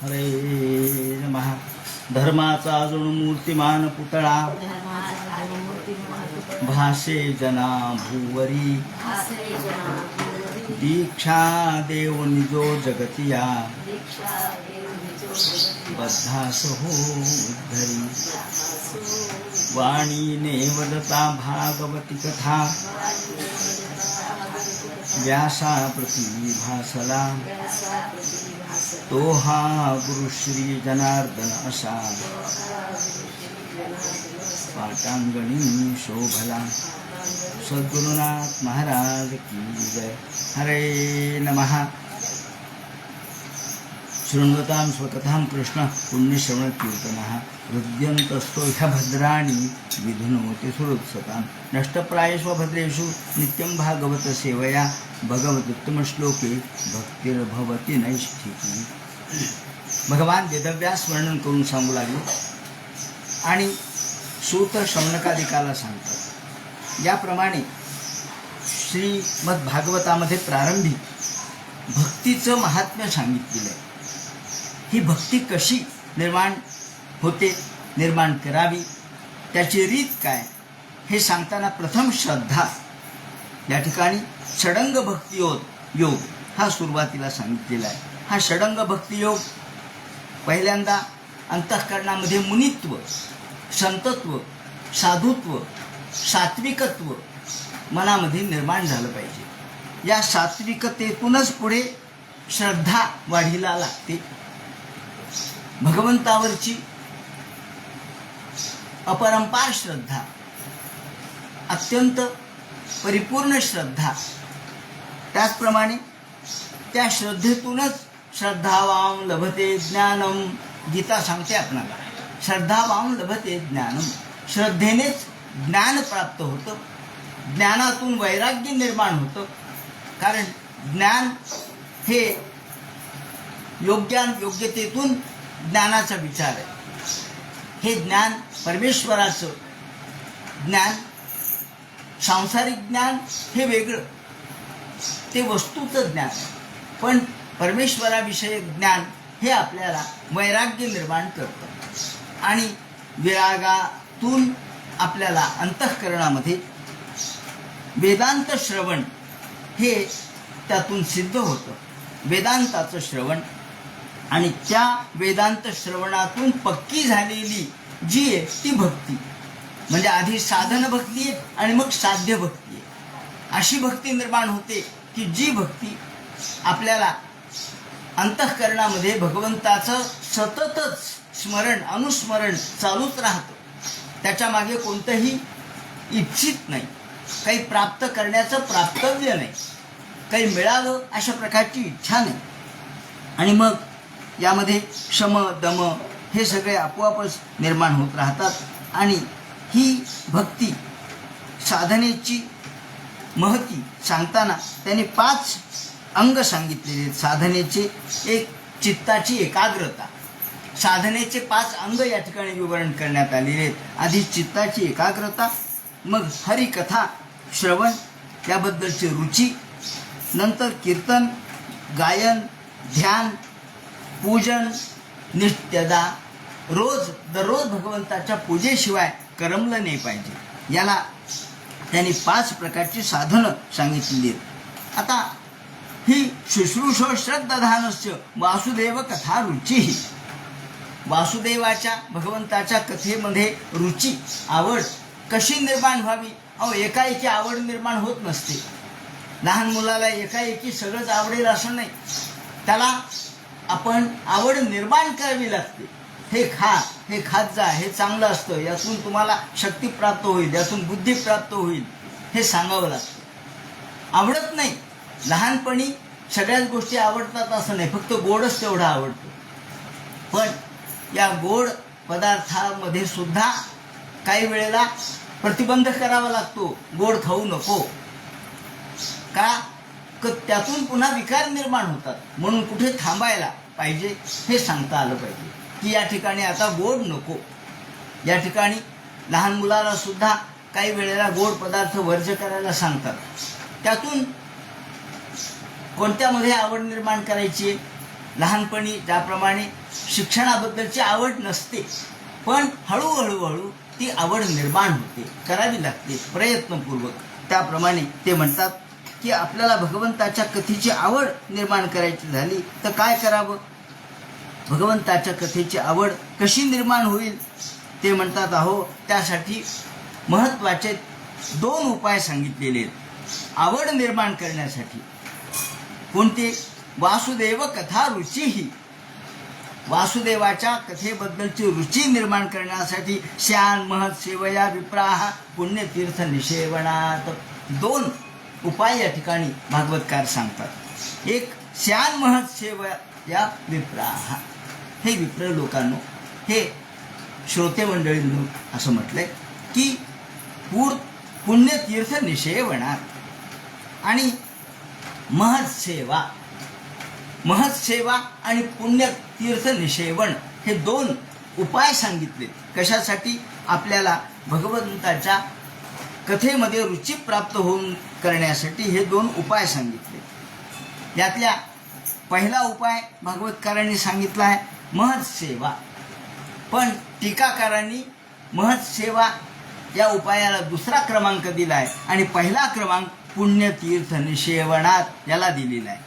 हरे नमः. धर्माचा अजून मूर्तिमान पुतळा भासे जना भूवरी. दीक्षा देव निजो जगतिया बद्धास हो उद्धरी. वाणीने वदता भागवती कथा व्यासा प्रती भासला. तो हा गुरु श्री जनार्दन असा पाटांगणी शोभला. सद्गुरुनाथ महाराज की जय. हरे नमः. शृण्वतां स्वकथां कृष्ण पुण्यश्रवण कीर्तनः. हृद्यन्तस्थो ह्य भद्राणि विधुनोति सुहृत्सतां. नष्टप्रायेषु भद्रेषु नित्यं भागवत सेवया भगवदुत्तमश्लोके भक्तिर्भवति नैष्ठिकी. भगवान वेदव्यास वर्णन करून सांगू लागले आणि सूत शौनकादिकाला सांगतात. याप्रमाणे श्रीमद भागवतामध्ये प्रारंभी भक्तीचं महात्म्य सांगितलेलं आहे. ही भक्ती कशी निर्माण होते, निर्माण करावी, त्याची रीत काय हे सांगताना प्रथम श्रद्धा. या ठिकाणी षडंग भक्ती योग हा सुरुवातीला सांगितलेला आहे. हा षडंग भक्ती योग पहिल्यांदा अंतःकरणामध्ये मुनित्व, संतत्व, साधुत्व, सात्विकत्व मनामध्ये निर्माण झालं पाहिजे. या सात्विकतेतूनच पुढे श्रद्धा वाढीला लागते. भगवंतावरची अपरंपार श्रद्धा, अत्यंत परिपूर्ण श्रद्धा. त्याचप्रमाणे त्या श्रद्धेतूनच श्रद्धावान लभते ज्ञानम. गीता सांगते आपणाला श्रद्धावान लभते ज्ञानम. श्रद्धेनेच ज्ञान प्राप्त होतं. ज्ञानातून वैराग्य निर्माण होतं. कारण ज्ञान हे योग्यतेतून ज्ञानाचा विचार आहे. हे ज्ञान परमेश्वराचं ज्ञान. सांसारिक ज्ञान हे वेगळं, ते वस्तूचं ज्ञान. पण परमेश्वराविषयक ज्ञान हे आपल्याला वैराग्य निर्माण करतं आणि विरागातून आपल्याला अंतःकरणामध्ये वेदांत श्रवण हे त्यातून सिद्ध होतं. वेदांताचं श्रवण आणि त्या वेदांत श्रवणातून पक्की झालेली जी आहे ती भक्ती. म्हणजे आधी साधन भक्ती आहे आणि मग साध्य भक्ती आहे. अशी भक्ती निर्माण होते की जी भक्ती आपल्याला अंतःकरणामध्ये भगवंताचं सततच स्मरण अनुस्मरण चालूच राहतं. त्याच्या मागे कोणतंही इच्छित नाही, काही प्राप्त करण्याचं प्राप्तव्य नाही, काही मिळावं अशा प्रकारची इच्छा नाही. आणि मग यामध्ये शम दम हे सगळे आपोआपच निर्माण होत राहतात. आणि ही भक्ती साधनेची महती सांगताना त्यांनी 5 अंग सांगितलेले आहेत साधनेचे. एक चित्ताची एकाग्रता. साधनेचे 5 अंग या ठिकाणी विवरण करण्यात आलेले आहेत. आधी चित्ताची एकाग्रता, मग हरिकथा श्रवण त्याबद्दलची रुची, नंतर कीर्तन, गायन, ध्यान, पूजन, नित्यदा. दररोज भगवंताच्या पूजेशिवाय करमलं नाही पाहिजे. याला त्यांनी 5 प्रकारची साधनं सांगितलेली आहेत. आता ही शुश्रूषो श्रद्धाधानस्य वासुदेव कथा रुची. वासुदेवाच्या भगवंताच्या कथेमध्ये रुची, आवड कशी निर्माण व्हावी. एकाएकी आवड निर्माण होत नसते. लहान मुलाला एकाएकी सगळंच आवडेल असं नाही. त्याला आपण आवड निर्माण करावी लागते. हे खा, हे खात जा, हे चांगलं असतं, यातून तुम्हाला शक्ती प्राप्त होईल, यातून बुद्धी प्राप्त होईल, हे सांगावं लागतं. आवडत नाही. लहानपणी सगळ्याच गोष्टी आवडतात असं नाही, फक्त गोडच तेवढं आवडतं. पण या गोड पदार्थामध्ये सुद्धा काही वेळेला प्रतिबंध करावा लागतो. गोड खाऊ नको का, त्यातून पुन्हा विकार निर्माण होतात. म्हणून कुठे थांबायला पाहिजे हे सांगता आलं पाहिजे की या ठिकाणी आता गोड नको. या ठिकाणी लहान मुलाला सुद्धा काही वेळेला गोड पदार्थ वर्ज करायला सांगतात. त्यातून कोणत्यामध्ये आवड निर्माण करायची, लहानपणी ज्याप्रमाणे शिक्षणाबद्दलची आवड नसते, पण हळूहळू ती आवड निर्माण होते, करावी लागते प्रयत्नपूर्वक. त्याप्रमाणे ते म्हणतात की आपल्याला भगवंताच्या कथेची आवड निर्माण करायची झाली तर काय करावं? भगवंताच्या कथेची आवड कशी निर्माण होईल? ते म्हणतात, अहो त्यासाठी महत्त्वाचे 2 उपाय सांगितलेले आहेत आवड निर्माण करण्यासाठी. कोणते? वासुदेव कथा रुचीही, वासुदेवाच्या कथेबद्दलची रुची निर्माण करण्यासाठी श्यान महत् सेवया विप्राह पुण्यतीर्थ निषेवणात 2 उपाय या ठिकाणी भागवतकार सांगतात. एक, श्यान महत् सेवया विप्राह. हे विप्र लोकांनो, हे श्रोते मंडळींनो असं म्हटलंय की पुण्यतीर्थ निषेवणात आणि महत्सेवा आणि पुण्यतीर्थ निषेवण हे 2 उपाय सांगितले. कशासाठी? आपल्याला भगवंताच्या कथेमध्ये रुची प्राप्त होऊन करण्यासाठी हे 2 उपाय सांगितले. यातल्या पहिला उपाय भागवतकारांनी सांगितला आहे महत्सेवा, पण टीकाकारांनी महत्सेवा या उपायाला 2रा क्रमांक दिला आहे आणि पहिला क्रमांक पुण्यतीर्थ निषेवणात याला दिलेला आहे.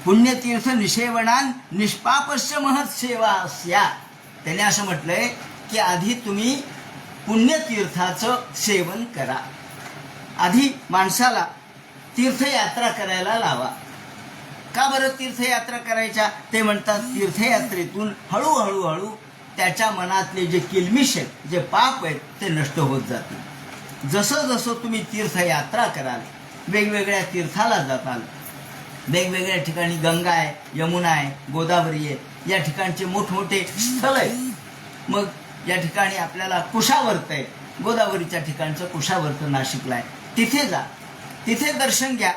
पुण्यतीर्थ निषेवणान निष्पापस्य महत्सेवा अस्या. त्याने असं म्हटलंय की आधी तुम्ही पुण्यतीर्थाचं सेवन करा. आधी माणसाला तीर्थयात्रा करायला लावा. का बरं तीर्थयात्रा करायच्या? ते म्हणतात तीर्थयात्रेतून हळूहळू त्याच्या मनातले जे किलमिश आहेत, जे पाप आहेत ते नष्ट होत जातील. जसं तुम्ही तीर्थयात्रा कराल, वेगवेगळ्या तीर्थाला जाताल, वेगवेगळ्या ठिकाणी गंगा आहे, यमुना आहे, गोदावरी आहे, या ठिकाणचे मोठमोठे स्थळ आहेत. मग या ठिकाणी आपल्याला कुशावर्त आहे, गोदावरीच्या ठिकाणचं कुशावर्त नाशिकला आहे, तिथे जा, तिथे दर्शन घ्या.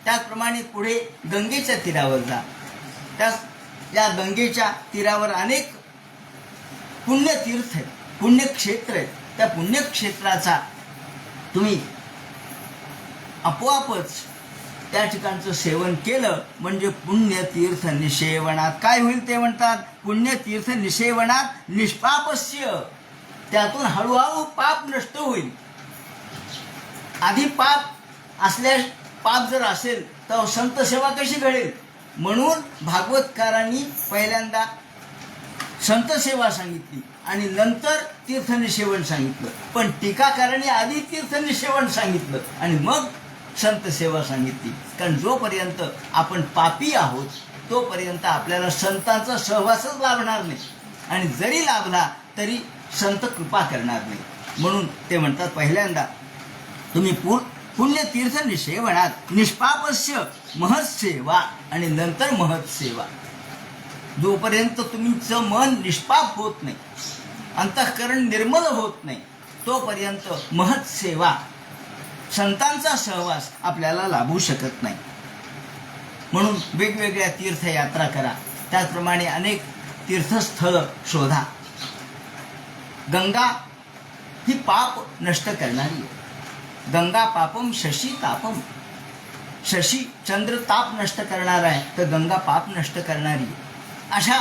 त्याचप्रमाणे पुढे गंगेच्या तीरावर जा. या गंगेच्या तीरावर अनेक पुण्यतीर्थ आहेत, पुण्यक्षेत्र आहेत. त्या पुण्यक्षेत्राचा तुम्ही आपोआपच त्या ठिकाणचं सेवन केलं म्हणजे पुण्यतीर्थ निषेवणात काय होईल? ते म्हणतात पुण्यतीर्थ निषेवणात निष्पापस्य, त्यातून हळूहळू पाप नष्ट होईल. आधी पाप जर असेल तर संत सेवा कशी घडेल? म्हणून भागवतकारांनी पहिल्यांदा संत सेवा सांगितली आणि नंतर तीर्थनिषेवण सांगितलं, पण टीकाकारांनी आधी तीर्थनिषेवण सांगितलं आणि मग संत सेवा सांगितली. कारण जोपर्यंत आपण पापी आहोत तोपर्यंत आपल्याला संतांचा सहवासच लाभणार नाही आणि जरी लाभला तरी संत कृपा करणार नाही. म्हणून ते म्हणतात पहिल्यांदा तुम्ही पुण्यतीर्थ निषेवणात निष्पापस्य महत्सेवा आणि नंतर महत्सेवा. जोपर्यंत तुमचं मन निष्पाप होत नाही, अंतःकरण निर्मल होत नाही, तोपर्यंत महत्सेवा संतांचा सहवास आपल्याला लाभू शकत नाही. म्हणून वेगवेगळ्या तीर्थयात्रा करा. त्याचप्रमाणे अनेक तीर्थस्थळ शोधा. गंगा ही पाप नष्ट करणारी आहे. गंगा पापम शशी तापम. शशी चंद्र ताप नष्ट करणार आहे तर गंगा पाप नष्ट करणारी आहे. अशा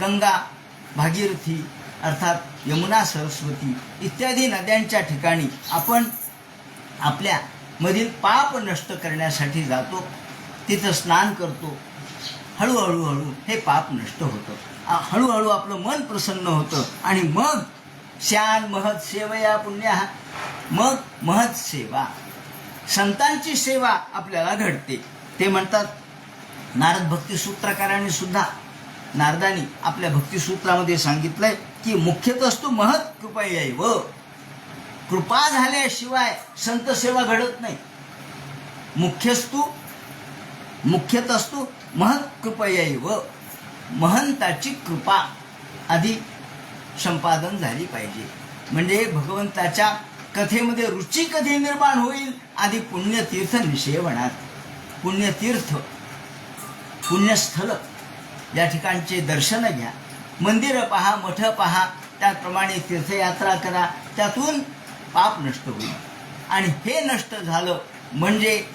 गंगा, भागीरथी अर्थात यमुना, सरस्वती इत्यादी नद्यांच्या ठिकाणी आपण आपल्या मधील पाप नष्ट करण्यासाठी जातो, तिथं स्नान करतो. हळूहळू हे पाप नष्ट होतं, हळूहळू आपलं मन प्रसन्न होतं आणि मग श्यान महत् सेवया पुण्या, मग महत् सेवा संतांची सेवा आपल्याला घडते. ते म्हणतात नारद भक्तिसूत्रकारांनी सुद्धा, नारदांनी आपल्या भक्तिसूत्रामध्ये सांगितलंय की मुख्यतस्तु महत् कृपयैव, कृपा झाल्याशिवाय संत सेवा घडत नाही. मुख्यतस्तु महत् कृपयैव, महंताची कृपा आधी संपादन झाली पाहिजे. म्हणजे भगवंताच्या कथेमध्ये रुची कधी निर्माण होईल? आधी पुण्यतीर्थ निषेवणात. पुण्यतीर्थ, पुण्यस्थळ या ठिकाणचे दर्शन घ्या, मंदिरं पहा, मठ पहा, त्याप्रमाणे तीर्थयात्रा करा, त्यातून पाप नष्ट होईल. आणि हे नष्ट झालं म्हणजे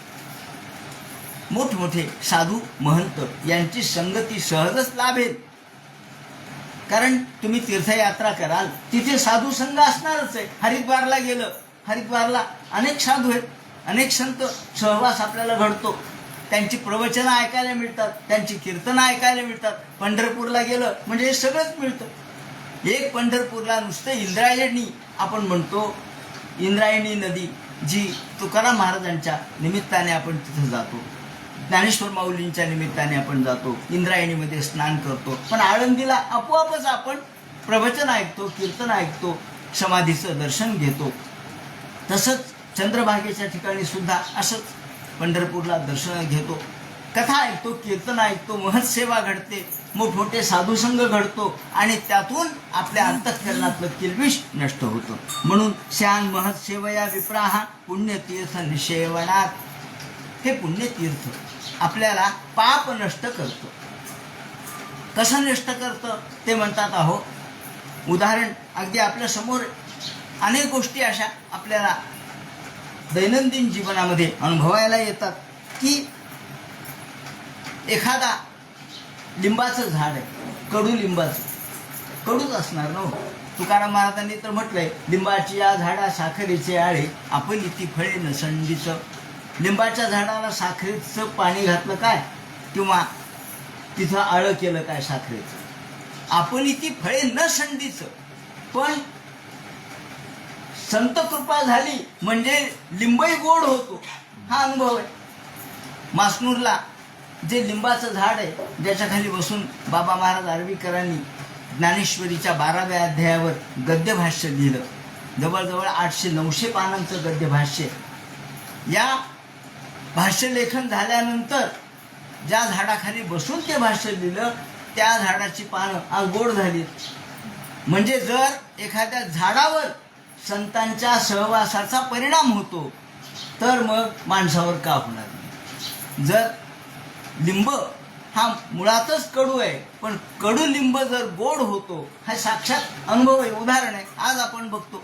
मोठमोठे साधू महंत यांची संगती सहजच लाभेल. कारण तुम्ही तीर्थयात्रा कराल तिथे साधू संघ असणारच आहे. हरिद्वारला गेलं, हरिद्वारला अनेक साधू आहेत, अनेक संत सहवास आपल्याला घडतो. त्यांची प्रवचनं ऐकायला मिळतात, त्यांची कीर्तनं ऐकायला मिळतात. पंढरपूरला गेलं म्हणजे हे सगळंच मिळतं. एक पंढरपूरला नुसतं इंद्रायणी आपण म्हणतो, इंद्रायणी नदी जी तुकाराम महाराजांच्या निमित्ताने आपण तिथं जातो, ज्ञानेश्वर माऊलींच्या निमित्ताने आपण जातो, इंद्रायणीमध्ये स्नान करतो. पण आळंदीला आपोआपच आपण प्रवचन ऐकतो, कीर्तन ऐकतो, समाधीचं दर्शन घेतो. तसंच चंद्रभागेच्या ठिकाणी सुद्धा असंच पंढरपूरला दर्शन घेतो, कथा ऐकतो, कीर्तन ऐकतो, महत्सेवा घडते, मोठमोठे साधुसंग घडतो आणि त्यातून आपल्या अंतःकरणातलं किल्बिष नष्ट होतं. म्हणून श्यान महत्सेवया विप्राहा पुण्यतीर्थ निषेवणात. हे पुण्यतीर्थ आपल्याला पाप नष्ट करतं. कसं नष्ट करतं ते म्हणतात आहो. उदाहरण अगदी आपल्या समोर अनेक गोष्टी अशा आपल्याला दैनंदिन जीवनामध्ये अनुभवायला येतात की एखादा लिंबाचं झाड आहे, कडू लिंबाचं, कडूच असणार ना. तुकाराम महाराजांनी तर म्हटलंय, लिंबाची या झाडा साखरेचे आळे आपण इथे फळे नसंडीचं. लिंबाच्या झाडाला साखरेचं पाणी घातलं काय, किंवा तिथं आळं केलं काय साखरेचं, आपण इथे फळे न संडीचं. पण संत कृपा झाली म्हणजे लिंबही गोड होतो, हा अनुभव आहे. मासनूरला जे लिंबाचं झाड आहे, ज्याच्या खाली बसून बाबा महाराज आर्वीकरांनी ज्ञानेश्वरीच्या 12व्या अध्यायावर गद्यभाष्य लिहिलं. जवळजवळ 800-900 पानांचं गद्यभाष्य. या भाष्यलेखन झाल्यानंतर ज्या झाडाखाली बसून ते भाष्य लिहिलं त्या झाडाची पानं आज गोड झाली. म्हणजे जर एखाद्या झाडावर संतांच्या सहवासाचा परिणाम होतो तर मग माणसावर का होणार नाही. जर लिंब हा मुळातच कडू आहे, पण कडू लिंब जर गोड होतो, हा साक्षात अनुभव आहे, उदाहरण आहे, आज आपण बघतो.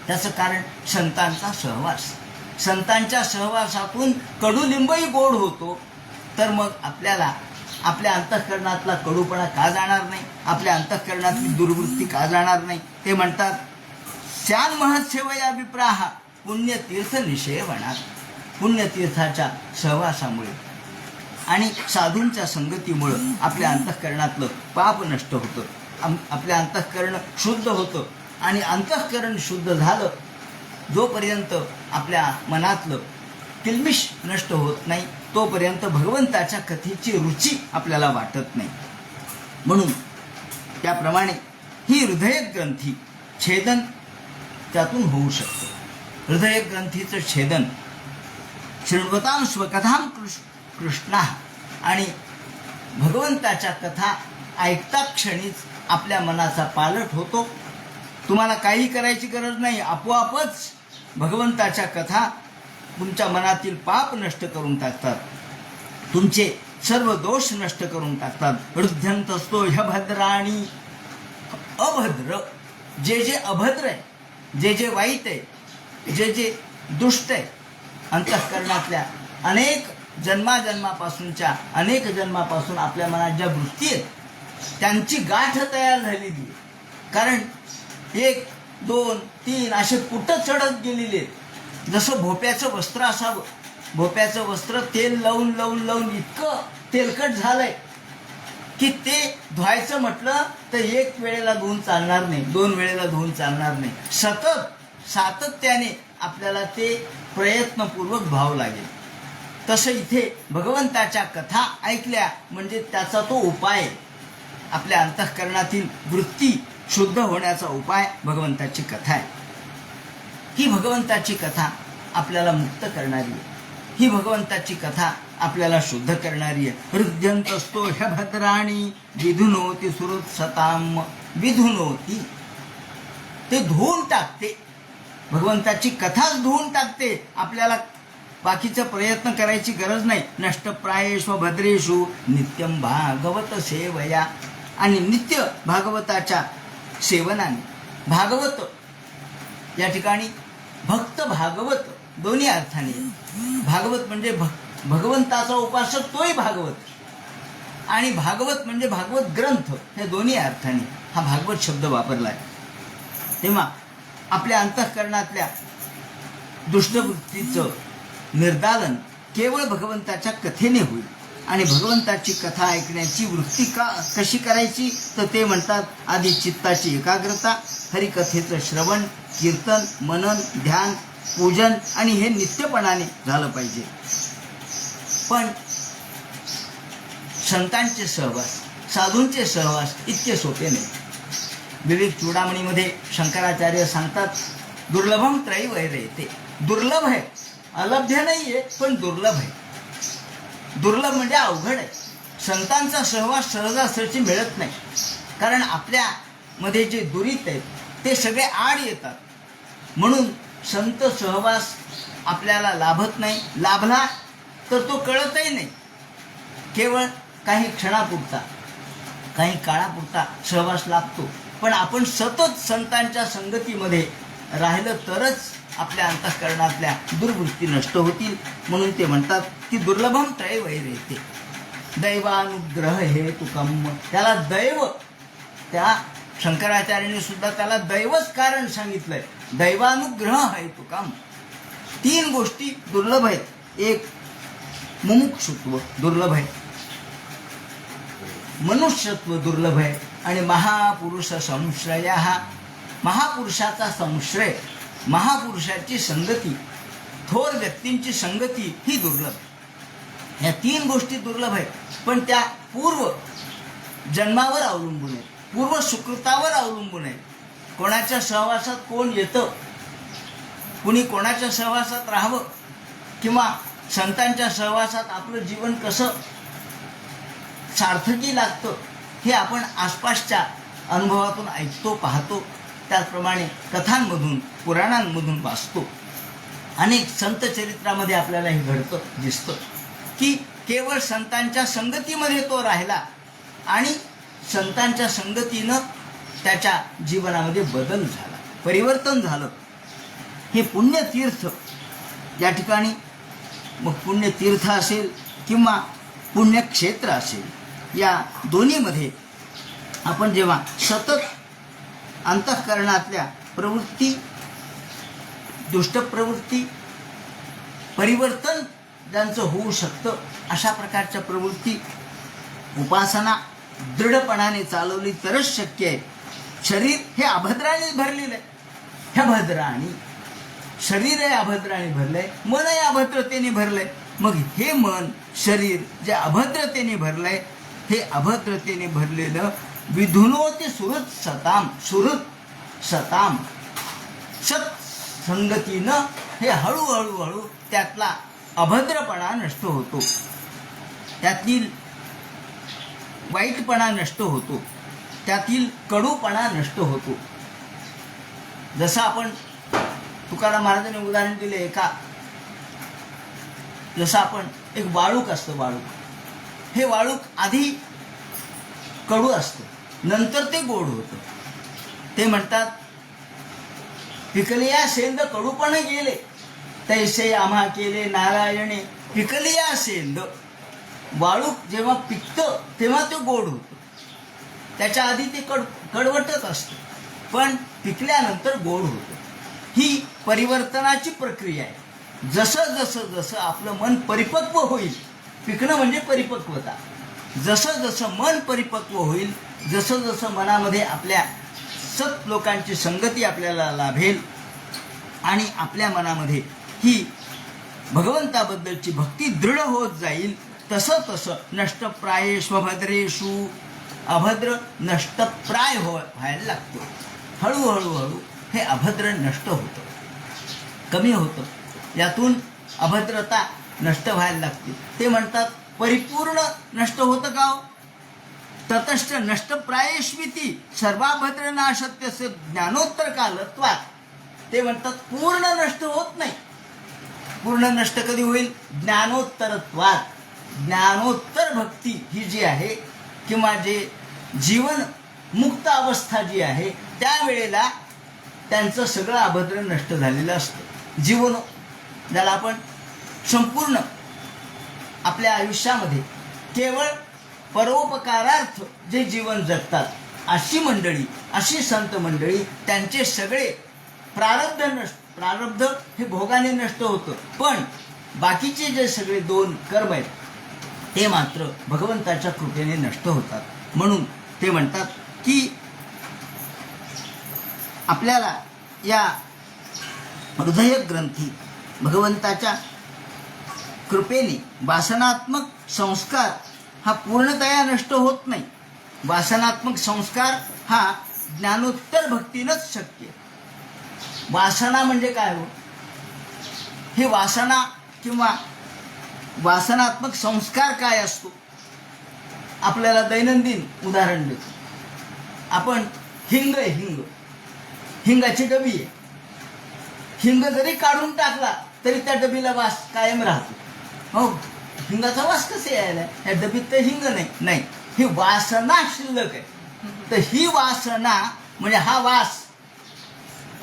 त्याचं कारण संतांचा सहवास. संतांच्या सहवासातून कडू लिंबही गोड होतो. तर मग आपल्याला आपल्या अंतःकरणातला कडूपणा का जाणार नाही, आपल्या अंतःकरणातली दुर्वृत्ती का जाणार नाही. ते म्हणतात, श्यान महत्सेवया विप्राहा पुण्यतीर्थ निषेवणात. पुण्यतीर्थाच्या सहवासामुळे आणि साधूंच्या संगतीमुळं आपल्या अंतःकरणातलं पाप नष्ट होतं, आपल्या अंतःकरण शुद्ध होतं. आणि अंतःकरण शुद्ध झालं जोपर्यंत आपल्या मनातलं किल्बिष नष्ट होत नाही तोपर्यंत भगवंताच्या कथेची रुची आपल्याला वाटत नाही. म्हणून त्याप्रमाणे ही हृदयग्रंथी छेदन त्यातून होऊ शकतं. हृदयग्रंथीचं छेदन शृण्वतां स्वकथां कृष्णा. आणि भगवंताच्या कथा ऐकता क्षणीच आपल्या मनाचा पालट होतो. तुम्हाला काही करायची गरज नाही, आपोआपच भगवंताच्या कथा तुमच्या मनातील पाप नष्ट करून टाकतात, तुमचे सर्व दोष नष्ट करून टाकतात. हृद्यंतस्तो ह्यभद्राणी. अभद्र जे जे अभद्र आहे, जे जे वाईट आहे, जे जे दुष्ट आहे, अंतःकरणातल्या अनेक जन्मापासून आपल्या मनात ज्या वृत्ती आहेत त्यांची गाठ तयार झालेली आहे. कारण 1, 2, 3 असे कुठं चढत गेलेले आहेत. जसं भोप्याचं वस्त्र असावं, भोप्याचं वस्त्र तेल लावून लावून लावून इतकं तेलकट झालंय की ते धुवायचं म्हटलं तर 1 वेळेला धुवून चालणार नाही, 2 वेळेला धुवून चालणार नाही. सातत्याने आपल्याला ते प्रयत्नपूर्वक धुवावं लागेल. तसं इथे भगवंताच्या कथा ऐकल्या म्हणजे त्याचा तो उपाय, आपल्या अंतःकरणातील वृत्ती शुद्ध होण्याचा उपाय भगवंताची कथा आहे. ही भगवंताची कथा आपल्याला मुक्त करणारी आहे, ही भगवंताची कथा आपल्याला शुद्ध करणारी आहे. हृद्यंतस्तो ह्यभद्राणी विधुनोती सुहृत्सताम. विधुनोती ते धुवून टाकते, भगवंताची कथाच धुवून टाकते. आपल्याला बाकीचा प्रयत्न करायची गरज नाही. नष्टप्रायेषु भद्रेषु नित्यं भागवत सेवया. आणि नित्य भागवताच्या सेवनाने, भागवत या ठिकाणी भक्त भागवत दोन्ही अर्थाने. भागवत म्हणजे भक्त भगवंताचा उपासक तोही भागवत. आणि भागवत म्हणजे भागवत ग्रंथ, हे दोन्ही अर्थाने हा भागवत शब्द वापरला आहे. तेव्हा आपल्या अंतःकरणातल्या दुष्टवृत्तीचं निर्दालन केवळ भगवंताच्या कथेने होईल. आणि भगवंताची कथा ऐकण्याची वृत्ती कशी करायची, तर ते म्हणतात आधी चित्ताची एकाग्रता, हरिकथेचं श्रवण, कीर्तन, मनन, ध्यान, पूजन आणि हे नित्यपणाने झालं पाहिजे. पण संतांचे सहवास, साधूंचे सहवास इतके सोपे नाही. विवेक चूडामणीमध्ये शंकराचार्य सांगतात, दुर्लभम त्रयीवैरयते. दुर्लभ आहे, अलभ्य नाहीये, पण दुर्लभ आहे. दुर्लभ म्हणजे अवघड आहे. संतांचा सहवास सहजासहजी मिळत नाही, कारण आपल्यामध्ये जे दुरित आहेत ते सगळे आड येतात. म्हणून संत सहवास आपल्याला लाभत नाही. लाभला तर तो कळतही नाही. केवळ काही क्षणापुरता, काही काळापुरता सहवास लाभतो. पण आपण सतत संतांच्या संगतीमध्ये राहिलं तरच आपल्या अंतःकरणातल्या दुर्वृत्ती नष्ट होतील. म्हणून ते म्हणतात की दुर्लभम त्रयीवैरयते. दैवानुग्रह हेतुकम. त्याला दैव, त्या शंकराचार्याने सुद्धा त्याला दैवच कारण सांगितलंय. दैवानुग्रह हेतुकम. 3 गोष्टी दुर्लभ आहेत. एक मुमुक्षुत्व दुर्लभ आहे, मनुष्यत्व दुर्लभ आहे, आणि महापुरुष संश्रय. हा महापुरुषाचा संश्रय, महापुरुषाची संगती, थोर व्यक्तींची संगती ही दुर्लभ. या 3 गोष्टी दुर्लभ आहेत. पण त्या पूर्व जन्मावर अवलंबून आहेत, पूर्व सुकृतावर अवलंबून आहेत. कोणाच्या सहवासात कोण येतं, कुणी कोणाच्या सहवासात राहावं, किंवा संतांच्या सहवासात आपलं जीवन कसं सार्थकी लागतं, हे आपण आसपासच्या अनुभवातून ऐकतो, पाहतो. त्याचप्रमाणे कथांमधून, पुराणांमधून वाचतो. अनेक संत चरित्रामध्ये आपल्याला हे घडतं, दिसतं की केवळ संतांच्या संगतीमध्ये तो राहिला आणि संतांच्या संगतीनं त्याच्या जीवनामध्ये बदल झाला, परिवर्तन झालं. हे पुण्यतीर्थ, या ठिकाणी मग पुण्यतीर्थ असेल किंवा पुण्यक्षेत्र असेल, या दोन्हीमध्ये आपण जेव्हा सतत अंतःकरणातल्या प्रवृत्ती, दुष्टप्रवृत्ती, परिवर्तन ज्यांचं होऊ शकतं अशा प्रकारच्या प्रवृत्ती, उपासना दृढपणाने चालवली तरच शक्य आहे. शरीर हे अभद्राने भरलेलं आहे. ह्या भद्राणी शरीर आहे, अभद्राने भरलंय, मन आहे अभद्रतेने भरलंय. मग हे मन, शरीर जे अभद्रतेने भरलंय, हे अभद्रतेने भरलेलं विधुनोती सुहृत सताम. सुहृत सताम, सत्संगतीनं हे हळूहळू त्यातला अभद्रपणा नष्ट होतो, त्यातील वाईटपणा नष्ट होतो, त्यातील कडूपणा नष्ट होतो. जसं आपण तुकाराम महाराजांनी उदाहरण दिले का, जसं आपण एक वाळूक असतं, वाळूक, हे वाळूक आधी कडू असतं, नंतर ते गोड होतं. ते म्हणतात पिकलिया सेंद कडूपण गेले, तैसे आम्हा केले नारायणे पिकलिया सेंद. वाळूक जेव्हा पिकतं तेव्हा ते गोड होतं, त्याच्या आधी ते कडवटच असतं, पण पिकल्यानंतर गोड होतं. ही परिवर्तनाची प्रक्रिया आहे. जसं जसं जसं आपलं मन परिपक्व होईल, पिकणं म्हणजे परिपक्वता, जसं जसं मन परिपक्व होईल, जसं जसं मनामध्ये आपल्या सत लोकांची संगती आपल्याला लाभेल आणि आपल्या मनामध्ये ही भगवंताबद्दलची भक्ती दृढ होत जाईल, तसं तसं नष्टप्रायेष्वभद्रेषु, अभद्र नष्टप्राय व्हायला लागतो. हळूहळू हे अभद्र नष्ट होतं, कमी होतं, यातून अभद्रता नष्ट व्हायला लागते. ते म्हणतात परिपूर्ण नष्ट होतं का हो? ततश्च नष्टप्रायेष्विती सर्वाभद्र नाशत्यस्य ज्ञानोत्तर कालत्वात. ते म्हणतात पूर्ण नष्ट होत नाही. पूर्ण नष्ट कधी होईल? ज्ञानोत्तरत्वात. ज्ञानोत्तर भक्ती ही जी आहे, किंवा जे जीवन मुक्त अवस्था जी आहे, त्यावेळेला त्यांचं सगळं अभद्र नष्ट झालेलं असतं. जीवन ज्याला आपण संपूर्ण आपल्या आयुष्यामध्ये केवळ परोपकारार्थ जे जीवन जगतात अशी मंडळी, अशी संत मंडळी, त्यांचे सगळे प्रारब्ध हे भोगाने नष्ट होतं, पण बाकीचे जे सगळे 2 कर्म आहेत ते मात्र भगवंताच्या कृपेने नष्ट होतात. म्हणून ते म्हणतात की आपल्याला या हृदय ग्रंथी भगवंताच्या कृपेने वासनात्मक संस्कार हा पूर्णतया नष्ट होत नाही. वासनात्मक संस्कार हा ज्ञानोत्तर भक्तीनंच शक्य. वासना म्हणजे काय हो? ही वासना किंवा वासनात्मक संस्कार काय असतो? आपल्याला दैनंदिन उदाहरण देतो. आपण हिंगाची डबी आहे. हिंग जरी काढून टाकला तरी त्या डबीला वास कायम राहतो. हो, हिंगाचा वास कसा यायला? या डबीत तर हिंग नाही, ही वासना शिल्लक आहे. तर ही वासना म्हणजे हा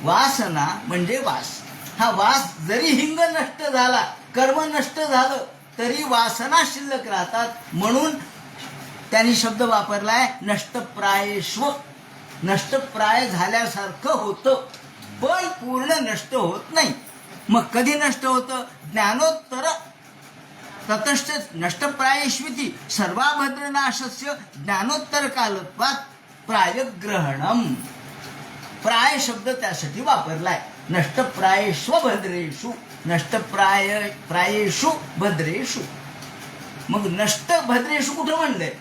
वासना म्हणजे वास. हा वास जरी हिंग नष्ट झाला, कर्म नष्ट झालं, तरी वासना शिल्लक राहतात. म्हणून त्यांनी शब्द वापरलाय नष्टप्रायेष्व. नष्टप्राय झाल्यासारखं होतं, पण पूर्ण नष्ट होत नाही. मग कधी नष्ट होतं? ज्ञानोत्तर ततश्च नष्टप्रायेष्विती सर्वाभद्रनाशस्य ज्ञानोत्तर कालत्वात् प्रायग्रहणम. प्राय शब्द त्यासाठी वापरलाय. नष्टप्रायेष्व भद्रेषु, प्रायेषु भद्रेषु. मग नष्ट भद्रेषु कुठं म्हणलंय?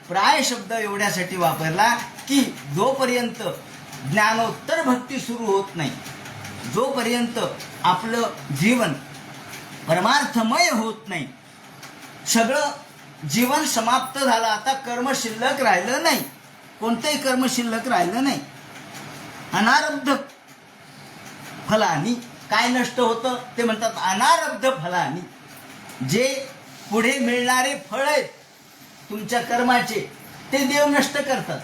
प्राय शब्द एवढ्यासाठी वापरला की जोपर्यंत ज्ञानोत्तर भक्ती सुरू होत नाही, जोपर्यंत आपलं जीवन परमार्थमय होत नाही, सगळं जीवन समाप्त झालं, आता कर्म शिल्लक राहिलं नाही, कोणतंही कर्म शिल्लक राहिलं नाही. अनारब्ध फलानी काय नष्ट होतं? ते म्हणतात अनारब्ध फलानी. जे पुढे मिळणारे फळ आहेत तुमच्या कर्माचे, ते देव नष्ट करतात.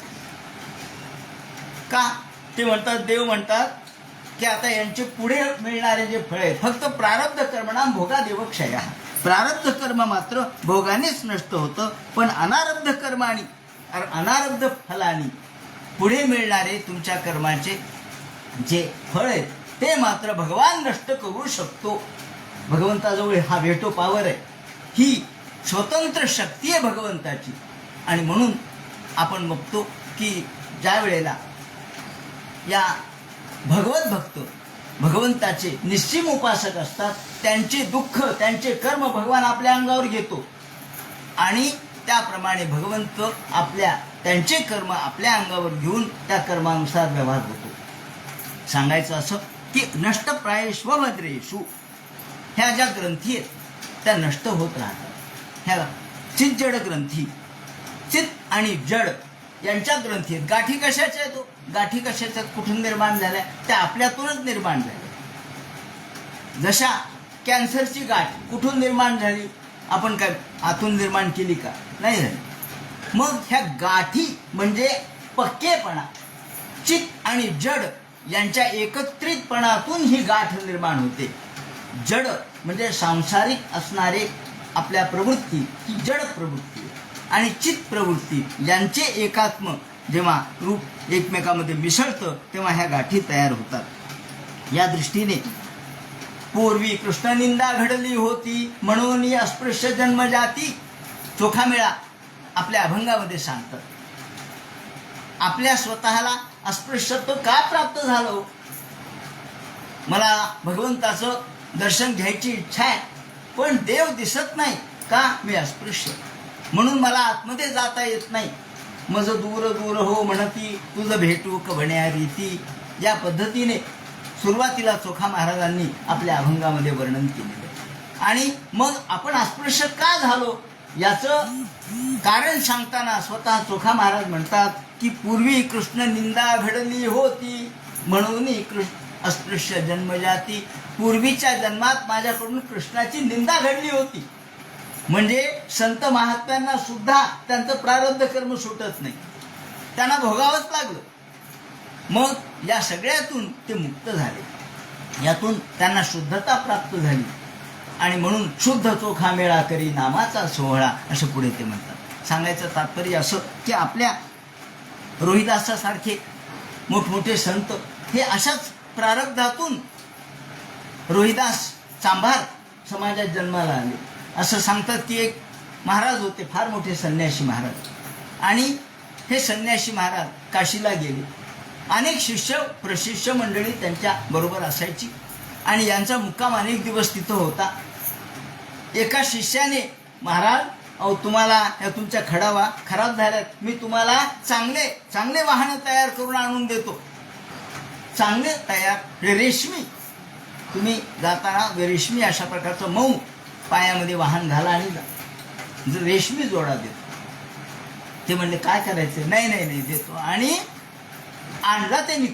का? ते म्हणतात, देव म्हणतात की आता यांचे पुढे मिळणारे जे फळ आहेत, फक्त प्रारब्ध कर्मणाम भोगादेव क्षय. प्रारब्ध कर्म मात्र भोगानेच नष्ट होतं, पण अनारब्ध कर्म आणि अनारब्ध फलानी पुढे मिळणारे तुमच्या कर्माचे जे फळ आहेत ते मात्र भगवान नष्ट करू शकतो. भगवंताजवळ हा व्हेटो पॉवर आहे, ही स्वतंत्र शक्ती आहे भगवंताची. आणि म्हणून आपण बघतो की ज्या वेळेला या भगवत भक्त भगवंताचे निश्चिम उपासक असतात, त्यांचे दुःख, त्यांचे कर्म भगवान आपल्या अंगावर घेतो आणि त्याप्रमाणे भगवंत त्यांचे कर्म आपल्या अंगावर घेऊन त्या कर्मानुसार व्यवहार होतो. सांगायचं असं की नष्टप्रायेष्व भद्रेषु, ह्या ज्या ग्रंथी आहेत त्या नष्ट होत राहतात. ह्या चित जड ग्रंथी, चित आणि जड यांच्या ग्रंथी आहेत. गाठी कशाच्या आहेत? गाठी कशाच्या कुठून निर्माण झाल्या? त्या आपल्यातूनच निर्माण झाल्या. जशा कॅन्सरची गाठ कुठून निर्माण झाली? आपण काय आतून निर्माण केली का? नाही झाली. मग ह्या गाठी म्हणजे पक्केपणा, चित आणि जड यांच्या एकत्रितपणातून ही गाठ निर्माण होते. जड म्हणजे सांसारिक असणारे आपल्या प्रवृत्ती, ही जड प्रवृत्ती, आणि चित प्रवृत्ती यांचे एकात्म जेव्हा रूप एकमेकामध्ये मिसळतं तेव्हा ह्या गाठी तयार होतात. या दृष्टीने पूर्वी कृष्णनिंदा घडली होती म्हणून अस्पृश्य जन्मजाती, चोखामेळा आपल्या अभंगामध्ये सांगतात. आपल्या स्वतःला अस्पृश्यत्व का प्राप्त झालं? मला भगवंताचं दर्शन घ्यायची इच्छा आहे, पण देव दिसत नाही. का? मी अस्पृश्य, म्हणून मला आतमध्ये जाता येत नाही. मज दूर दूर हो म्हणती तुझं भेटू कभण्या रीती. या पद्धतीने सुरुवातीला चोखा महाराजांनी आपल्या अभंगामध्ये वर्णन केलेलं. आणि मग आपण अस्पृश्य का झालो याचं कारण सांगताना स्वतः चोखा महाराज म्हणतात की पूर्वी कृष्ण निंदा घडली होती म्हणून अस्पृश्य जन्मजाती. पूर्वीच्या जन्मात माझ्याकडून कृष्णाची निंदा घडली होती. म्हणजे संत महात्म्यांना सुद्धा त्यांचं प्रारब्ध कर्म सुटत नाही, त्यांना भोगावंच लागलं. मग या सगळ्यातून ते मुक्त झाले, यातून त्यांना शुद्धता प्राप्त झाली. आणि म्हणून शुद्ध चोखा मेळा करी नामाचा सोहळा, असं पुढे ते म्हणतात. सांगायचं तात्पर्य असं की आपल्या रोहिदासासारखे मोठमोठे संत हे अशाच प्रारब्धातून रोहिदास चांभार समाजात जन्माला आले. असं सांगतात की एक महाराज होते, फार मोठे संन्यासी महाराज, आणि हे संन्यासी महाराज काशीला गेले. अनेक शिष्य प्रशिष्य मंडळी त्यांच्या बरोबर असायची आणि यांचा मुक्काम अनेक दिवस तिथं होता. एका शिष्याने, महाराज अहो तुम्हाला या तुमच्या खडावा खराब झाल्यात, मी तुम्हाला चांगले चांगले वाहनं तयार करून आणून देतो, चांगले तयार रेशमी, तुम्ही जाताना रेशमी अशा प्रकारचं मऊ पायामध्ये वाहन घाला आणि जा, रेशमी जोडा देतो. ते म्हणले काय करायचं? नाही नाही नाही देतो. आणि आणला त्यांनी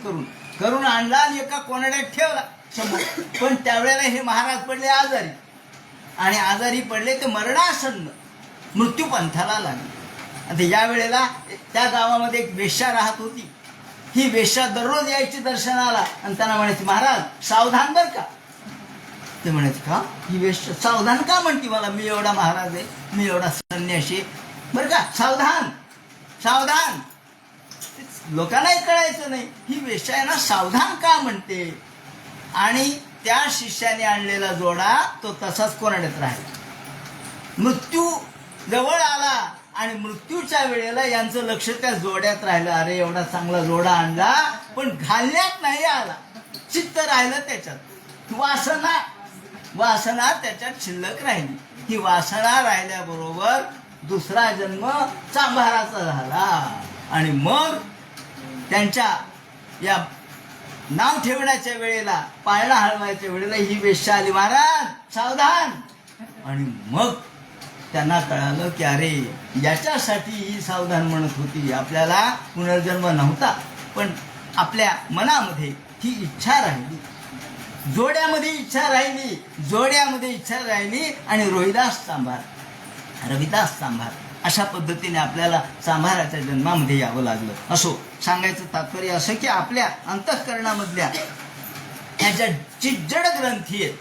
करून आणला आणि एका कोणाड्यात ठेवला समोर. पण त्यावेळेला हे महाराज पडले आजारी, आणि आजारी पडले ते मरणासन्न, मृत्यू पंथाला लागले. आता या वेळेला त्या गावामध्ये एक वेश्या राहत होती. ही वेश्या दररोज यायची दर्शनाला आणि त्यांना म्हणायची, महाराज सावधान बर का. ते म्हणायचे, का ही वेश्या सावधान का म्हणते मला? मी एवढा महाराज आहे, मी एवढा संन्यासी बरं का, सावधान सावधान. लोकांनाही कळायचं नाही ही वेश्या आहे ना सावधान का म्हणते. आणि त्या शिष्याने आणलेला जोडा तो तसाच कोणाड्यात राहिला. मृत्यू जवळ आला आणि मृत्यूच्या वेळेला यांचं लक्ष त्या जोड्यात राहिलं. अरे एवढा चांगला जोडा आणला पण घालण्यात नाही आला, चित्त राहिलं त्याच्यात. वासना त्याच्यात शिल्लक राहिली. ही वासना राहिल्याबरोबर दुसरा जन्म चांभाराचा झाला. आणि मग त्यांच्या या नाव ठेवण्याच्या वेळेला, पाळणा हलवायच्या वेळेला ही वेश्या आली, महाराज सावधान. आणि मग त्यांना कळालं की अरे याच्यासाठी ही सावधान म्हणत होती, आपल्याला पुनर्जन्म नव्हता, पण आपल्या मनामध्ये ही इच्छा राहिली, जोड्यामध्ये इच्छा राहिली. आणि रोहिदास चांभार, रविदास चांभार अशा पद्धतीने आपल्याला चांभाराच्या जन्मामध्ये यावं लागलं. असो, सांगायचं तात्पर्य असं की आपल्या अंतःकरणामधल्या ह्या ज्या चिज्जड ग्रंथी आहेत,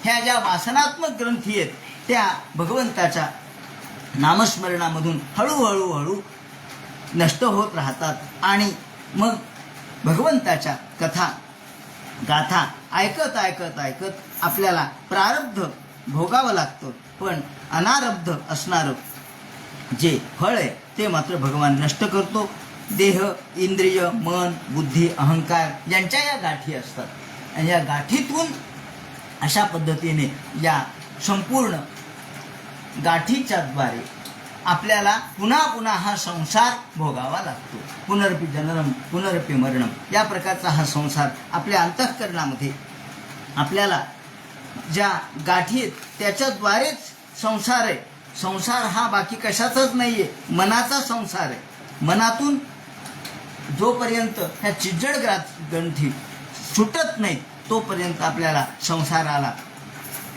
ह्या ज्या वासनात्मक ग्रंथी आहेत, त्या भगवंताच्या नामस्मरणामधून हळूहळू नष्ट होत राहतात. आणि मग भगवंताच्या कथा गाथा ऐकत आपल्याला प्रारब्ध भोगावं लागतं. पण अनारब्ध असणारं जे फळ आहे ते मात्र भगवान नष्ट करतो. देह, इंद्रिय, मन, बुद्धी, अहंकार यांच्या या गाठी असतात. आणि या गाठीतून अशा पद्धतीने या संपूर्ण गाठीच्या द्वारे आपल्याला पुन्हा हा संसार भोगावा लागतो. पुनरपि जननम पुनरपि मरणम या प्रकारचा हा संसार आपल्या अंतःकरणामध्ये आपल्याला ज्या गाठी आहेत त्याच्याद्वारेच संसार आहे. संसार हा बाकी कशाचाच नाही आहे, मनाचा संसार आहे. मनातून जोपर्यंत ह्या चिज्जड ग्रंथी सुटत नाहीत तोपर्यंत आपल्याला संसाराला